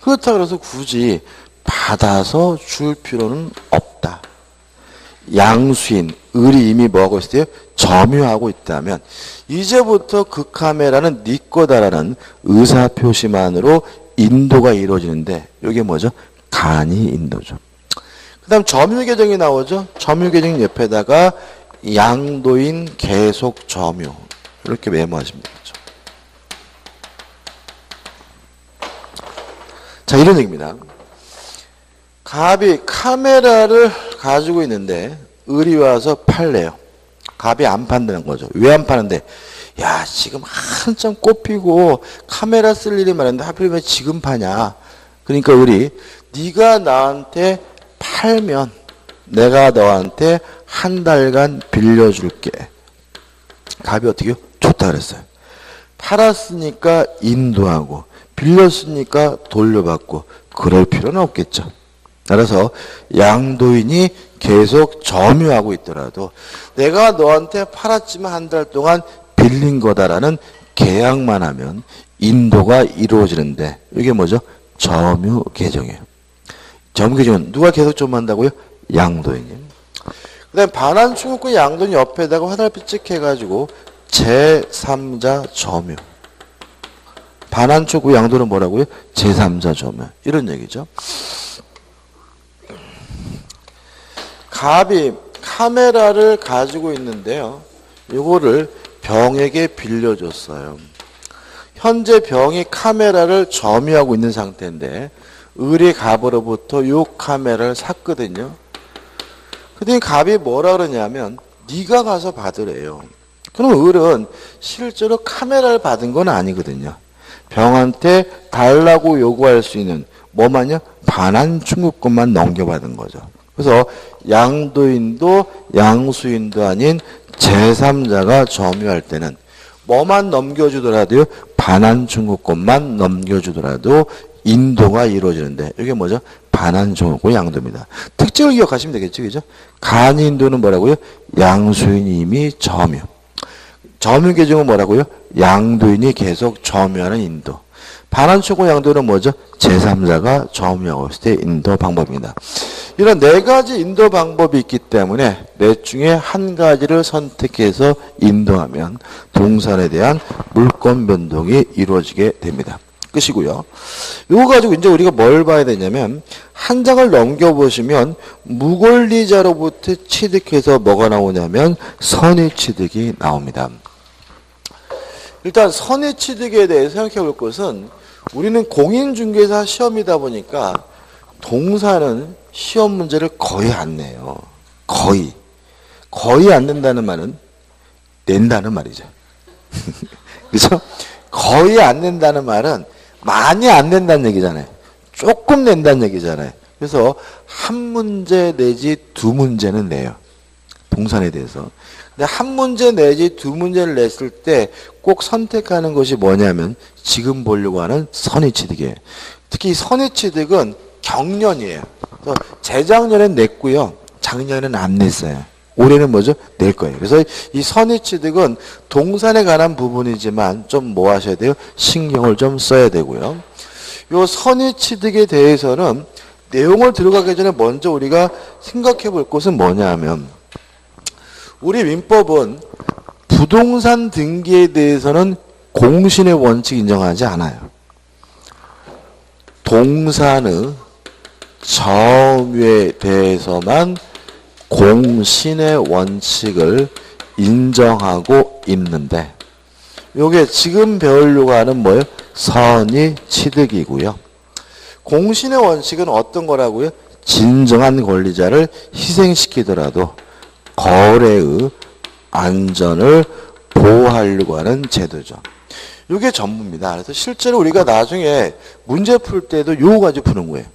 그렇다고 해서 굳이 받아서 줄 필요는 없다. 양수인, 을이 이미 뭐하고 있어요? 점유하고 있다면 이제부터 그 카메라는 네 거다라는 의사표시만으로 인도가 이루어지는데 이게 뭐죠? 간이 인도죠. 그 다음 점유계정이 나오죠. 점유계정 옆에다가 양도인 계속 점유 이렇게 메모하시면 되겠죠. 자, 이런 얘기입니다. 갑이 카메라를 가지고 있는데 을이 와서 팔래요. 갑이 안 판다는 거죠. 왜 안 파는데? 야, 지금 한참 꽃피고 카메라 쓸 일이 많은데 하필이면 지금 파냐. 그러니까 을이 네가 나한테 팔면 내가 너한테 한 달간 빌려줄게. 갑이 어떻게 해요? 좋다 그랬어요. 팔았으니까 인도하고 빌렸으니까 돌려받고 그럴 필요는 없겠죠. 따라서 양도인이 계속 점유하고 있더라도 내가 너한테 팔았지만 한 달 동안 빌린 거다라는 계약만 하면 인도가 이루어지는데 이게 뭐죠? 점유 계정이에요. 점유 계정은 누가 계속 점유한다고요? 양도인이. 그 다음에 반환충국과 양도인 옆에다가 화살표 찍혀가지고 제3자 점유. 반환충국 양도는 뭐라고요? 제3자 점유. 이런 얘기죠. 갑이 카메라를 가지고 있는데요. 이거를 병에게 빌려줬어요. 현재 병이 카메라를 점유하고 있는 상태인데 을이 갑으로부터 이 카메라를 샀거든요. 그랬더니 갑이 뭐라 그러냐면 네가 가서 받으래요. 그럼 을은 실제로 카메라를 받은 건 아니거든요. 병한테 달라고 요구할 수 있는 뭐만요? 반환충국권만 넘겨받은 거죠. 그래서 양도인도 양수인도 아닌 제3자가 점유할 때는 뭐만 넘겨주더라도요. 반환충국권만 넘겨주더라도 인도가 이루어지는데 이게 뭐죠? 반환충국권 양도입니다. 특징을 기억하시면 되겠죠. 그죠? 간인도는 뭐라고요? 양수인이 이미 점유. 점유 계정은 뭐라고요? 양도인이 계속 점유하는 인도. 반환충국권 양도는 뭐죠? 제3자가 점유하고 있을 때 인도 방법입니다. 이런 네 가지 인도 방법이 있기 때문에 넷 중에 한 가지를 선택해서 인도하면 동산에 대한 물권 변동이 이루어지게 됩니다. 끝이고요. 이거 가지고 이제 우리가 뭘 봐야 되냐면 한 장을 넘겨보시면 무권리자로부터 취득해서 뭐가 나오냐면 선의취득이 나옵니다. 일단 선의취득에 대해서 생각해 볼 것은 우리는 공인중개사 시험이다 보니까 동사는 시험 문제를 거의 안 내요. 거의 안 낸다는 말은 낸다는 말이죠. 그죠? 거의 안 낸다는 말은 많이 안 낸다는 얘기잖아요. 조금 낸다는 얘기잖아요. 그래서 한 문제 내지 두 문제는 내요. 동산에 대해서. 근데 한 문제 내지 두 문제를 냈을 때 꼭 선택하는 것이 뭐냐면 지금 보려고 하는 선의취득이에요. 특히 선의취득은 경년이에요. 그래서 재작년엔 냈고요. 작년에는 안 냈어요. 올해는 뭐죠? 낼 거예요. 그래서 이 선의취득은 동산에 관한 부분이지만 좀 뭐 하셔야 돼요? 신경을 좀 써야 되고요. 이 선의취득에 대해서는 내용을 들어가기 전에 먼저 우리가 생각해 볼 것은 뭐냐 하면 우리 민법은 부동산 등기에 대해서는 공신의 원칙 인정하지 않아요. 동산의 점유에 대해서만 공신의 원칙을 인정하고 있는데 요게 지금 배우려고 하는 뭐예요? 선의취득이고요. 공신의 원칙은 어떤 거라고요? 진정한 권리자를 희생시키더라도 거래의 안전을 보호하려고 하는 제도죠. 이게 전부입니다. 그래서 실제로 우리가 나중에 문제 풀 때도 요 가지고 푸는 거예요.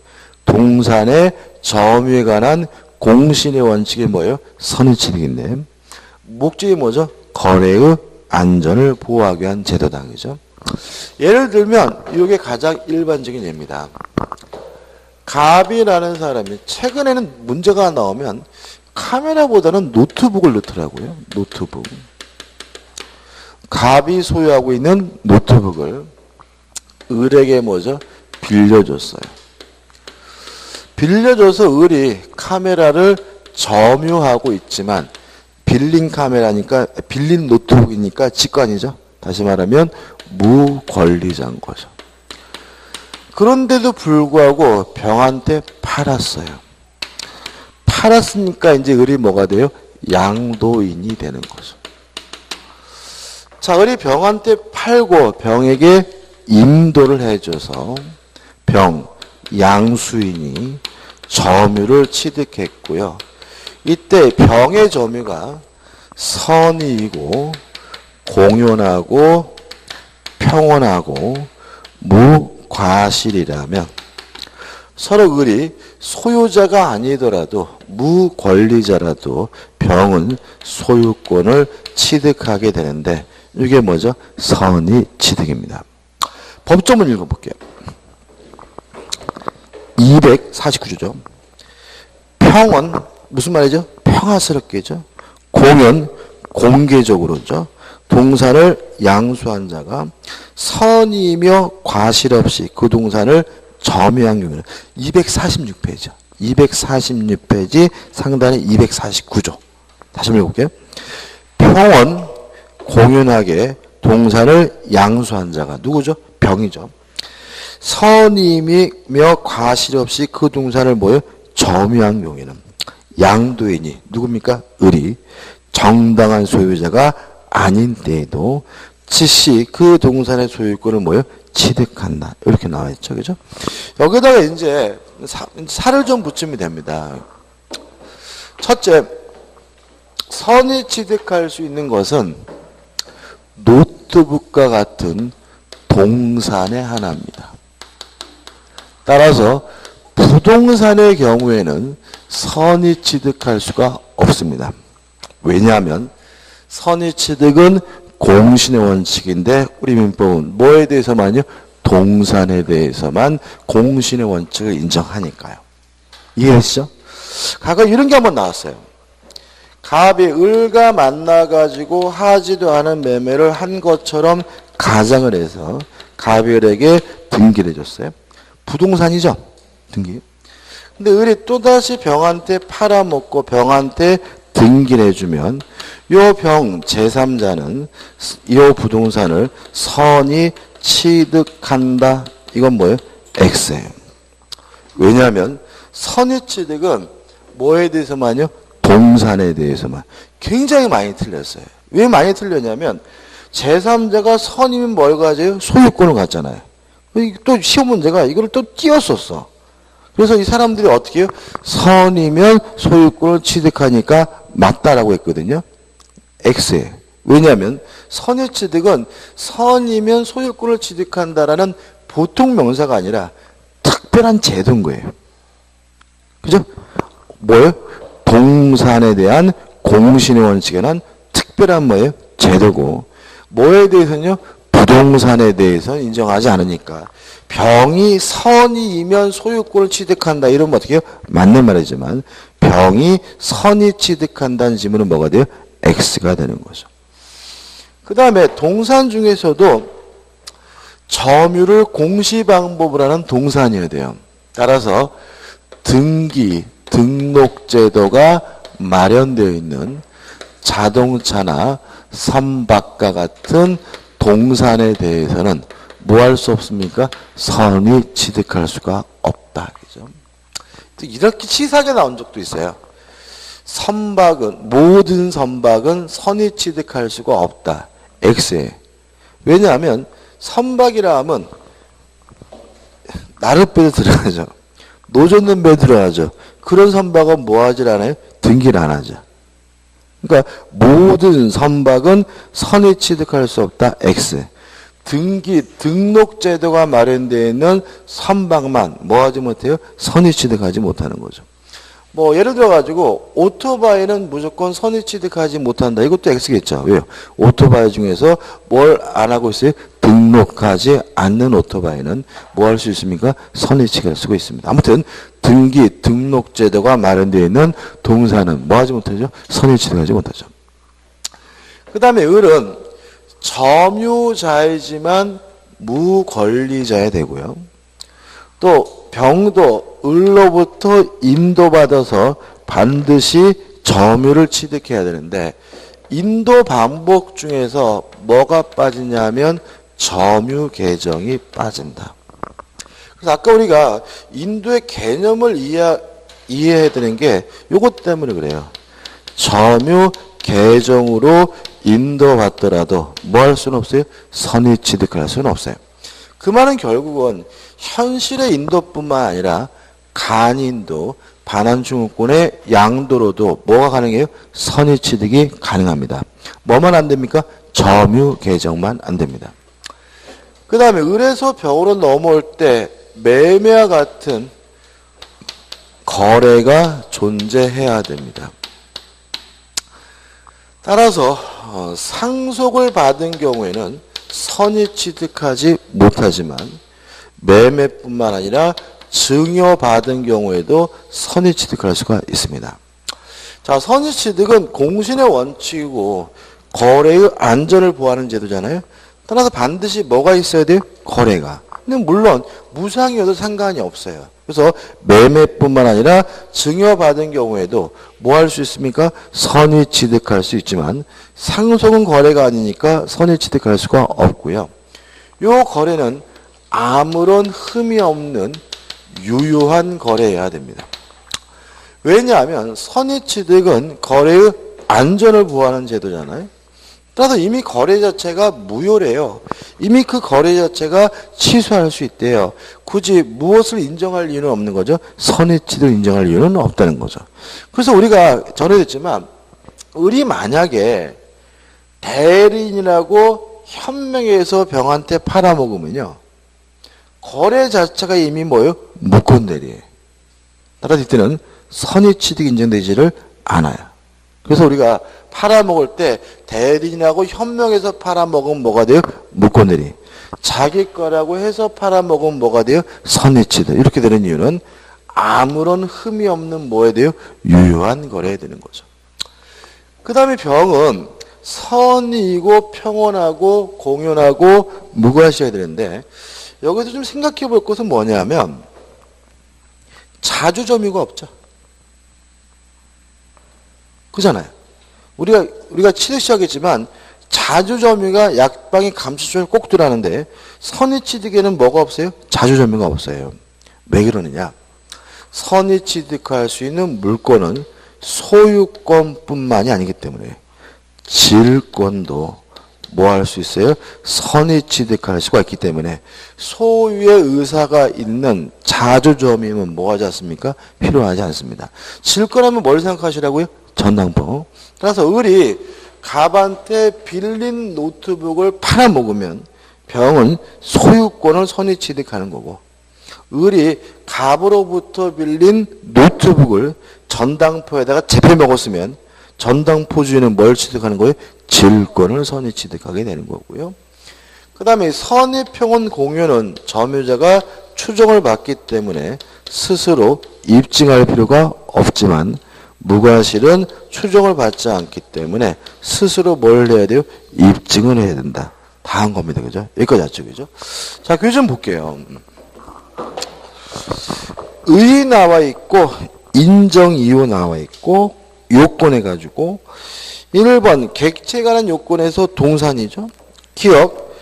동산의 점유에 관한 공신의 원칙이 뭐예요? 선의취득인데 목적이 뭐죠? 거래의 안전을 보호하기 위한 제도다. 그죠? 예를 들면 이게 가장 일반적인 예입니다. 갑이라는 사람이 최근에는 문제가 나오면 카메라보다는 노트북을 넣더라고요. 노트북. 갑이 소유하고 있는 노트북을 을에게 뭐죠? 빌려줬어요. 빌려줘서 을이 카메라를 점유하고 있지만 빌린 카메라니까 빌린 노트북이니까 직관이죠. 다시 말하면 무권리자인 거죠. 그런데도 불구하고 병한테 팔았어요. 팔았으니까 이제 을이 뭐가 돼요? 양도인이 되는 거죠. 자, 을이 병한테 팔고 병에게 인도를 해줘서 병, 양수인이 점유를 취득했고요. 이때 병의 점유가 선의이고 공연하고 평온하고 무과실이라면 서로 을이 소유자가 아니더라도 무권리자라도 병은 소유권을 취득하게 되는데 이게 뭐죠? 선의 취득입니다. 법조문 읽어볼게요. 249조죠. 평은 무슨 말이죠? 평화스럽게죠. 공연 공개적으로죠. 동산을 양수한 자가 선이며 과실 없이 그 동산을 점유한 경우는 246페이지죠. 246페이지 상단에 249조. 다시 한번 읽어볼게요. 평은 공연하게 동산을 양수한 자가 누구죠? 병이죠. 선임이며 과실 없이 그 동산을 뭐요? 점유한 경우에는 양도인이 누굽니까? 을이 정당한 소유자가 아닌 때에도 즉시 그 동산의 소유권을 뭐요? 취득한다. 이렇게 나와 있죠. 그죠? 여기다가 이제 살을 좀 붙이면 됩니다. 첫째, 선이 취득할 수 있는 것은 노트북과 같은 동산의 하나입니다. 따라서 부동산의 경우에는 선의 취득할 수가 없습니다. 왜냐하면 선의 취득은 공신의 원칙인데 우리 민법은 뭐에 대해서만요? 동산에 대해서만 공신의 원칙을 인정하니까요. 이해하시죠? 과거 이런 게 한번 나왔어요. 갑이 을과 만나가지고 하지도 않은 매매를 한 것처럼 가장을 해서 갑이 을에게 등기를 해줬어요. 부동산이죠? 등기. 근데 을이 또다시 병한테 팔아먹고 병한테 등기를 해주면 요 병 제3자는 이 부동산을 선이 취득한다. 이건 뭐예요? X예요. 왜냐하면 선의 취득은 뭐에 대해서만요? 동산에 대해서만. 굉장히 많이 틀렸어요. 왜 많이 틀렸냐면 제3자가 선이면 뭘 가져요? 소유권을 갖잖아요. 또 시험 문제가 이걸 또 띄웠었어. 그래서 이 사람들이 어떻게 해요? 선이면 소유권을 취득하니까 맞다라고 했거든요. X에. 왜냐하면 선의 취득은 선이면 소유권을 취득한다라는 보통 명사가 아니라 특별한 제도인 거예요. 그죠? 뭐예요? 동산에 대한 공신의 원칙에 관한 특별한 뭐예요? 제도고 뭐에 대해서는요? 부동산에 대해서 인정하지 않으니까 병이 선이면 소유권을 취득한다 이러면 어떻게 해요? 맞는 말이지만 병이 선이 취득한다는 지문은 뭐가 돼요? X가 되는 거죠. 그 다음에 동산 중에서도 점유를 공시방법을 하는 동산이어야 돼요. 따라서 등기, 등록제도가 마련되어 있는 자동차나 선박과 같은 동산에 대해서는 뭐 할 수 없습니까? 선이 취득할 수가 없다. 그죠? 이렇게 치사하게 나온 적도 있어요. 선박은, 모든 선박은 선이 취득할 수가 없다. X에. 왜냐하면 선박이라 하면 나룻배도 들어가죠. 노젓는 배 들어가죠. 그런 선박은 뭐 하질 않아요? 등기를 안 하죠. 그러니까 모든 선박은 선이 취득할 수 없다. X. 등기, 등록제도가 마련되어 있는 선박만 뭐 하지 못해요? 선이 취득하지 못하는 거죠. 뭐 예를 들어 가지고 오토바이는 무조건 선의 취득하지 못한다. 이것도 X겠죠. 왜요? 오토바이 중에서 뭘 안 하고 있어요? 등록하지 않는 오토바이는 뭐 할 수 있습니까? 선의 취득할 수가 있습니다. 아무튼 등기, 등록 제도가 마련되어 있는 동사는 뭐 하지 못하죠? 선의 취득하지 못하죠. 그 다음에 을은 점유자이지만 무권리자야 되고요. 또 병도 을로부터 인도받아서 반드시 점유를 취득해야 되는데 인도 방법 중에서 뭐가 빠지냐면 점유 계정이 빠진다. 그래서 아까 우리가 인도의 개념을 이해해야 되는 게 요것 때문에 그래요. 점유 개정으로 인도받더라도 뭐 할 수는 없어요? 선의 취득할 수는 없어요. 그 말은 결국은 현실의 인도뿐만 아니라 간인도, 반환중흥권의 양도로도 뭐가 가능해요? 선의 취득이 가능합니다. 뭐만 안 됩니까? 점유 개정만 안 됩니다. 그 다음에 을에서 병으로 넘어올 때 매매와 같은 거래가 존재해야 됩니다. 따라서 상속을 받은 경우에는 선의 취득하지 못하지만 매매뿐만 아니라 증여받은 경우에도 선의 취득할 수가 있습니다. 자, 선의 취득은 공신의 원칙이고 거래의 안전을 보호하는 제도잖아요. 따라서 반드시 뭐가 있어야 돼요? 거래가. 근데 물론 무상이어도 상관이 없어요. 그래서 매매뿐만 아니라 증여받은 경우에도 뭐 할 수 있습니까? 선의 취득할 수 있지만 상속은 거래가 아니니까 선의 취득할 수가 없고요. 요 거래는 아무런 흠이 없는 유효한 거래여야 됩니다. 왜냐하면 선의 취득은 거래의 안전을 보호하는 제도잖아요. 따라서 이미 거래 자체가 무효래요. 이미 그 거래 자체가 취소할 수 있대요. 굳이 무엇을 인정할 이유는 없는 거죠. 선의 취득을 인정할 이유는 없다는 거죠. 그래서 우리가 전에도 을이 만약에 대리인이라고 현명해서 병한테 팔아먹으면요. 거래 자체가 이미 뭐예요? 무권대리예요. 따라서 이때는 선의 취득 인정되지를 않아요. 그래서 우리가 팔아먹을 때 대리인하고 현명해서 팔아먹으면 뭐가 돼요? 무권대리. 자기 거라고 해서 팔아먹으면 뭐가 돼요? 선의 취득. 이렇게 되는 이유는 아무런 흠이 없는 뭐에 돼요? 유효한 거래에 되는 거죠. 그 다음에 병은 선이고 평온하고 공연하고 무과시해야 되는데 여기서 좀 생각해 볼 것은 뭐냐면 자주점유가 없죠. 그잖아요. 우리가 취득시하겠지만 자주점유가 약방이 감수점유 꼭 들어가는데 선의 취득에는 뭐가 없어요? 자주점유가 없어요. 왜 그러느냐? 선의 취득할 수 있는 물건은 소유권뿐만이 아니기 때문에 질권도 뭐 할 수 있어요? 선의 취득할 수가 있기 때문에 소유의 의사가 있는 자주점유는 뭐 하지 않습니까? 필요하지 않습니다. 질권하면 뭘 생각하시라고요? 전당포. 따라서 을이 갑한테 빌린 노트북을 팔아먹으면 병은 소유권을 선의 취득하는 거고 을이 갑으로부터 빌린 노트북을 전당포에다가 재패먹었으면 전당포주인은 뭘 취득하는 거예요? 질권을 선의 취득하게 되는 거고요. 그 다음에 선의 평온 공유는 점유자가 추정을 받기 때문에 스스로 입증할 필요가 없지만 무과실은 추정을 받지 않기 때문에 스스로 뭘 해야 돼요? 입증을 해야 된다. 다 한 겁니다. 그죠? 여기까지 왔죠. 그죠? 자, 교재 좀 볼게요. 의 나와 있고, 인정 이유 나와 있고, 요건 해가지고, 1번, 객체에 관한 요건에서 동산이죠. 기억,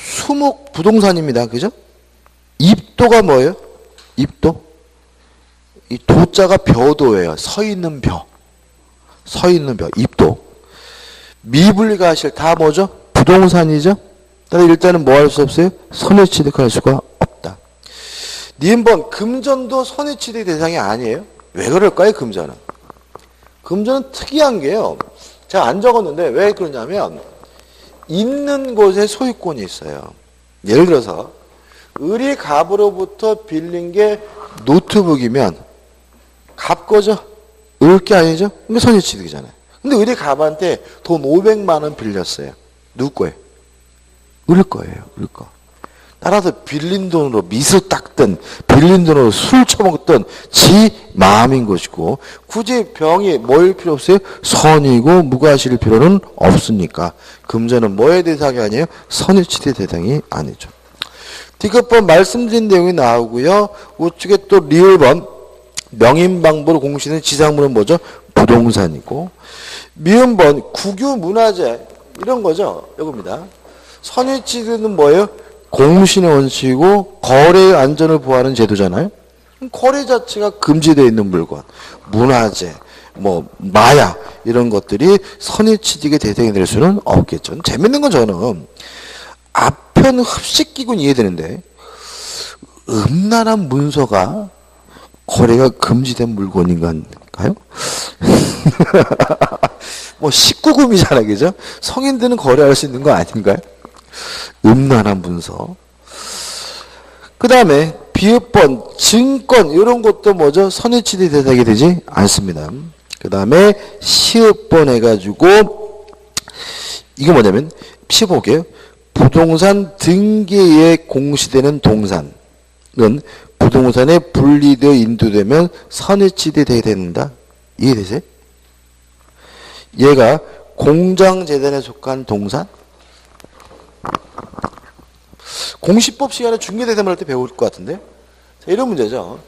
수목 부동산입니다. 그죠? 입도가 뭐예요? 입도? 이 도자가 벼도예요. 서 있는 벼. 서 있는 벼. 입도. 미분리가 하실 다 뭐죠? 부동산이죠? 따라서 일단은 뭐 할 수 없어요? 선의 취득할 수가 없다. 니은번 금전도 선의 취득 대상이 아니에요? 왜 그럴까요? 금전은. 금전은 특이한 게요. 제가 안 적었는데 왜 그러냐면 있는 곳에 소유권이 있어요. 예를 들어서 을이 갑으로부터 빌린 게 노트북이면 갑 거죠? 을 게 아니죠? 근데 선의 취득이잖아요. 근데 을이 갑한테 돈 500만 원 빌렸어요. 누구 거예요? 을 거예요. 을 거. 따라서 빌린 돈으로 미스 닦든 빌린 돈으로 술 처먹든 지 마음인 것이고 굳이 병이 뭐일 필요 없어요? 선이고 무과실 필요는 없으니까 금전은 뭐의 대상이 아니에요? 선의 취득 대상이 아니죠. D급번 말씀드린 내용이 나오고요. 우측에 또 리을번 명인방부로 공시된 지상물은 뭐죠? 부동산이고 미음번 국유문화재 이런 거죠. 이겁니다. 선의 취득은 뭐예요? 공신의 원칙이고 거래의 안전을 보호하는 제도잖아요. 거래 자체가 금지되어 있는 물건, 문화재, 뭐 마약 이런 것들이 선의취득의 대상이 될 수는 없겠죠. 재밌는 건 저는 앞편 흡식기군 이해되는데 음란한 문서가 거래가 금지된 물건인가요? 뭐 19금이잖아요, 그죠? 성인들은 거래할 수 있는 거 아닌가요? 음란한 문서. 그 다음에 비읍번, 증권 이런 것도 뭐죠? 선의취득 대상이 되지 않습니다. 그 다음에 시읍번 해가지고 이게 뭐냐면 시볼게요. 부동산 등기에 공시되는 동산은 부동산에 분리되어 인도되면 선의취득이 되게 된다. 이해되세요? 얘가 공장재단에 속한 동산? 공시법 시간에 중개대상을 할 때 배울 것 같은데? 자, 이런 문제죠.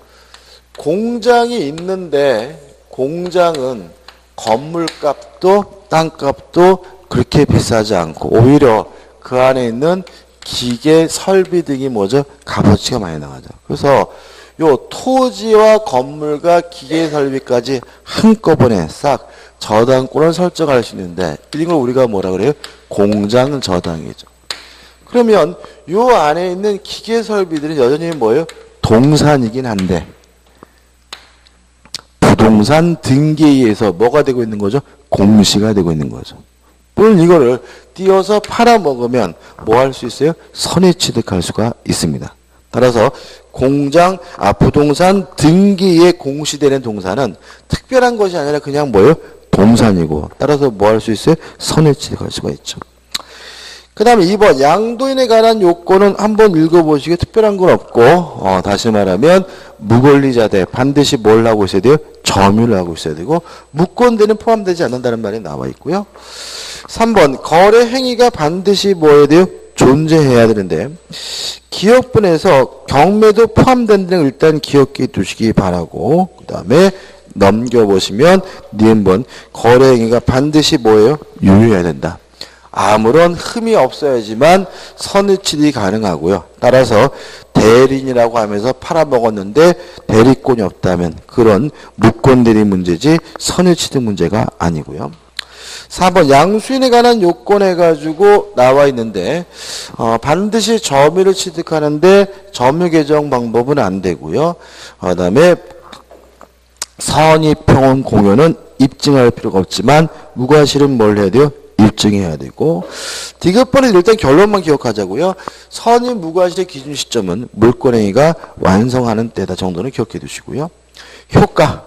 공장이 있는데 공장은 건물값도 땅값도 그렇게 비싸지 않고 오히려 그 안에 있는 기계, 설비 등이 뭐죠? 값어치가 많이 나가죠. 그래서 요 토지와 건물과 기계 설비까지 한꺼번에 싹 저당권을 설정할 수 있는데 이런 걸 우리가 뭐라 그래요? 공장 저당이죠. 그러면 요 안에 있는 기계 설비들은 여전히 뭐예요? 동산이긴 한데 부동산 등기에 의해서 뭐가 되고 있는 거죠? 공시가 되고 있는 거죠. 물론 이거를 띄어서 팔아먹으면 뭐 할 수 있어요? 선의취득할 수가 있습니다. 따라서 부동산 등기에 공시되는 동산은 특별한 것이 아니라 그냥 뭐예요? 동산이고 따라서 뭐 할 수 있어요? 선의취득할 수가 있죠. 그 다음에 2번 양도인에 관한 요건은 한번 읽어보시고 특별한 건 없고 다시 말하면 무권리자대 반드시 뭘 하고 있어야 돼요? 점유를 하고 있어야 되고 무권대는 포함되지 않는다는 말이 나와 있고요. 3번 거래 행위가 반드시 뭐 해야 돼요? 존재해야 되는데 기억분에서 경매도 포함된다는 걸 일단 기억해 두시기 바라고 그 다음에 넘겨보시면 니은번 거래 행위가 반드시 뭐예요? 유효해야 된다. 아무런 흠이 없어야지만 선의취득이 가능하고요. 따라서 대리인이라고 하면서 팔아먹었는데 대리권이 없다면 그런 무권대리 문제지 선의취득 문제가 아니고요. 4번 양수인에 관한 요건 해가지고 나와 있는데 반드시 점유를 취득하는데 점유 개정 방법은 안 되고요. 그 다음에 선의평원 공여는 입증할 필요가 없지만 무과실은 뭘 해야 돼요? 입증해야 되고 디귿번은 일단 결론만 기억하자고요. 선의 무과실의 기준 시점은 물권행위가 완성하는 때다 정도는 기억해 두시고요. 효과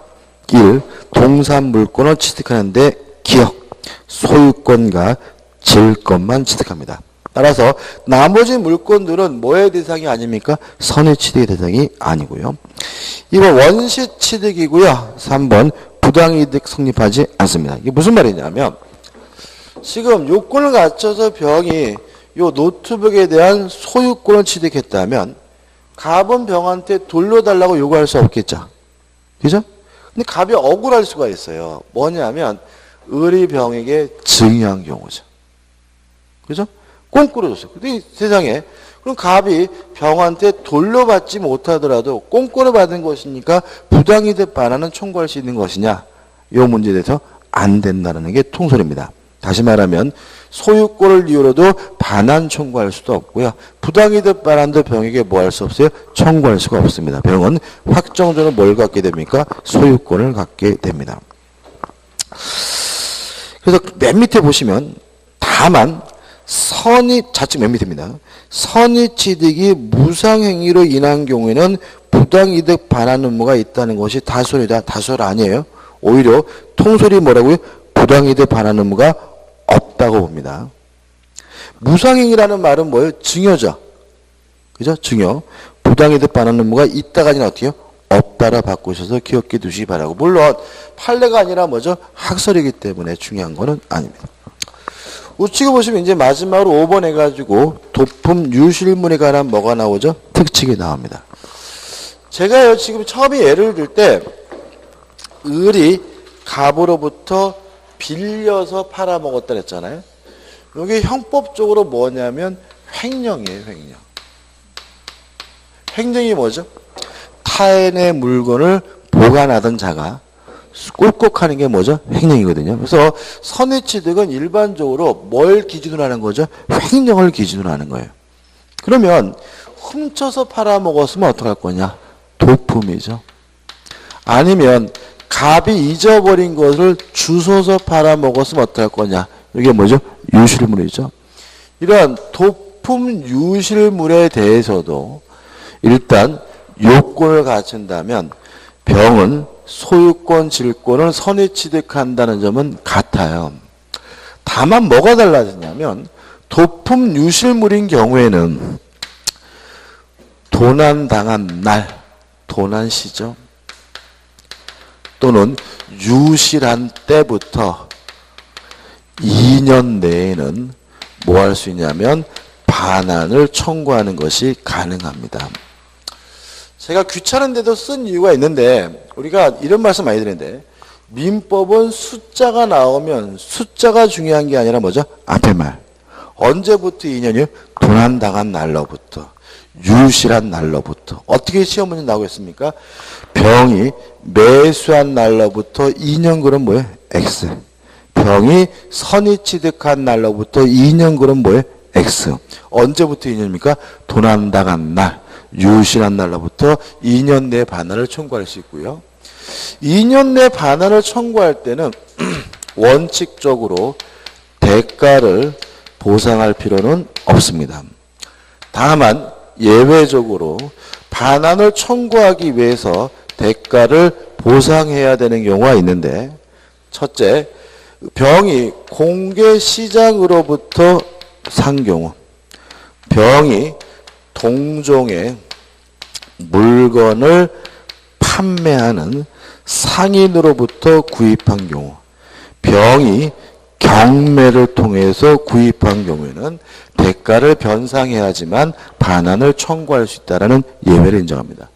1. 동산 물권을 취득하는데 기억 소유권과 질권만 취득합니다. 따라서 나머지 물권들은 뭐의 대상이 아닙니까? 선의취득의 대상이 아니고요. 2번 원시취득이고요. 3번 부당이득 성립하지 않습니다. 이게 무슨 말이냐면 지금 요건을 갖춰서 병이 요 노트북에 대한 소유권을 취득했다면 갑은 병한테 돌려달라고 요구할 수 없겠죠. 그죠? 근데 갑이 억울할 수가 있어요. 뭐냐면 을이 병에게 증여한 경우죠. 그죠? 꽁꾸러 줬어요. 근데 세상에 그럼 갑이 병한테 돌려받지 못하더라도 꽁꾸러 받은 것이니까 부당이득 반환은 청구할 수 있는 것이냐? 요 문제에 대해서 안 된다는 게 통설입니다. 다시 말하면 소유권을 이유로도 반환 청구할 수도 없고요. 부당이득 반환도 병에게 뭐 할 수 없어요? 청구할 수가 없습니다. 병은 확정적으로 뭘 갖게 됩니까? 소유권을 갖게 됩니다. 그래서 맨 밑에 보시면 다만 좌측 맨 밑입니다. 선의취득이 무상행위로 인한 경우에는 부당이득 반환 의무가 있다는 것이 다설이다. 다설 아니에요. 오히려 통설이 뭐라고요? 부당이득 반환 의무가 없다고 봅니다. 무상행위라는 말은 뭐예요? 증여죠. 그죠? 증여. 부당이득 반환 의무가 있다가 아니라 어떻게요? 없다라 바꾸셔서 기억해 두시기 바라고. 물론 판례가 아니라 뭐죠? 학설이기 때문에 중요한 거는 아닙니다. 우측에 보시면 이제 마지막으로 5번 해가지고 도품 유실물에 관한 뭐가 나오죠? 특칙이 나옵니다. 제가요 지금 처음에 예를 들 때 을이 갑으로부터 빌려서 팔아먹었다 그랬잖아요. 이게 형법적으로 뭐냐면 횡령이에요, 횡령. 횡령이 뭐죠? 타인의 물건을 보관하던 자가 꿀꺽하는 게 뭐죠? 횡령이거든요. 그래서 선의취득은 일반적으로 뭘 기준으로 하는 거죠? 횡령을 기준으로 하는 거예요. 그러면 훔쳐서 팔아먹었으면 어떡할 거냐? 도품이죠. 아니면 갑이 잊어버린 것을 주워서 팔아먹었으면 어떡할 거냐? 이게 뭐죠? 유실물이죠. 이러한 도품 유실물에 대해서도 일단 요건을 갖춘다면 병은 소유권, 질권을 선의 취득한다는 점은 같아요. 다만 뭐가 달라지냐면 도품 유실물인 경우에는 도난당한 날, 도난시죠. 또는 유실한 때부터 2년 내에는 뭐 할 수 있냐면 반환을 청구하는 것이 가능합니다. 제가 귀찮은데도 쓴 이유가 있는데 우리가 이런 말씀 많이 드리는데 민법은 숫자가 나오면 숫자가 중요한 게 아니라 뭐죠? 앞에 말. 언제부터 2년이요? 도난당한 날로부터. 유실한 날로부터. 어떻게 시험 문제 나오겠습니까? 병이 매수한 날로부터 2년 그럼 뭐예요? X. 병이 선의 취득한 날로부터 2년 그럼 뭐예요? X. 언제부터 2년입니까? 도난당한 날. 유실한 날로부터 2년 내 반환을 청구할 수 있고요. 2년 내 반환을 청구할 때는 원칙적으로 대가를 보상할 필요는 없습니다. 다만 예외적으로 반환을 청구하기 위해서 대가를 보상해야 되는 경우가 있는데 첫째, 병이 공개시장으로부터 산 경우 병이 동종의 물건을 판매하는 상인으로부터 구입한 경우 병이 경매를 통해서 구입한 경우에는 대가를 변상해야지만 반환을 청구할 수 있다는 예외를 인정합니다.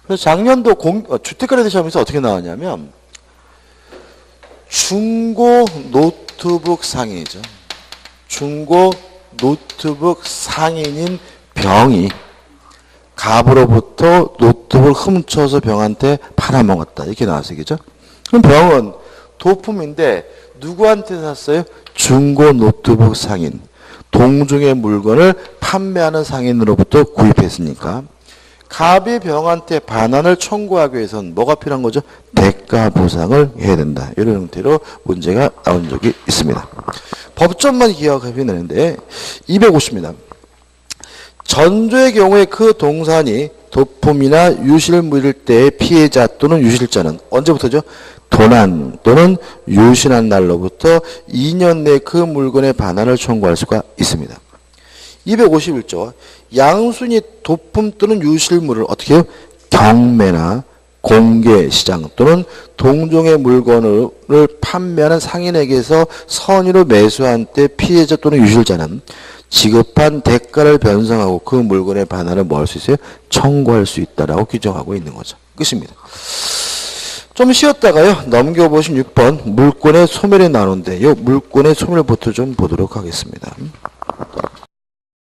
그래서 작년도 주택거래 시험에서 어떻게 나왔냐면 중고 노트북 상인이죠. 중고 노트북 상인인 병이 갑으로부터 노트북을 훔쳐서 병한테 팔아먹었다. 이렇게 나왔어요. 그죠? 그럼 병은 도품인데 누구한테 샀어요? 중고 노트북 상인. 동종의 물건을 판매하는 상인으로부터 구입했으니까 갑이 병한테 반환을 청구하기 위해서는 뭐가 필요한 거죠? 대가 보상을 해야 된다. 이런 형태로 문제가 나온 적이 있습니다. 법전만 기억하면 되는데 250입니다. 전조의 경우에 그 동산이 도품이나 유실물일 때의 피해자 또는 유실자는 언제부터죠? 도난 또는 유실한 날로부터 2년 내 그 물건의 반환을 청구할 수가 있습니다. 251조 양순이 도품 또는 유실물을 어떻게 해요? 경매나 공개시장 또는 동종의 물건을 판매하는 상인에게서 선의로 매수한 때 피해자 또는 유실자는 지급한 대가를 변상하고 그 물건의 반환을 뭐 할 수 있어요? 청구할 수 있다라고 규정하고 있는 거죠. 끝입니다. 좀 쉬었다가요. 넘겨보신 6번 물권의 소멸이 나오는데 이 물권의 소멸부터 좀 보도록 하겠습니다.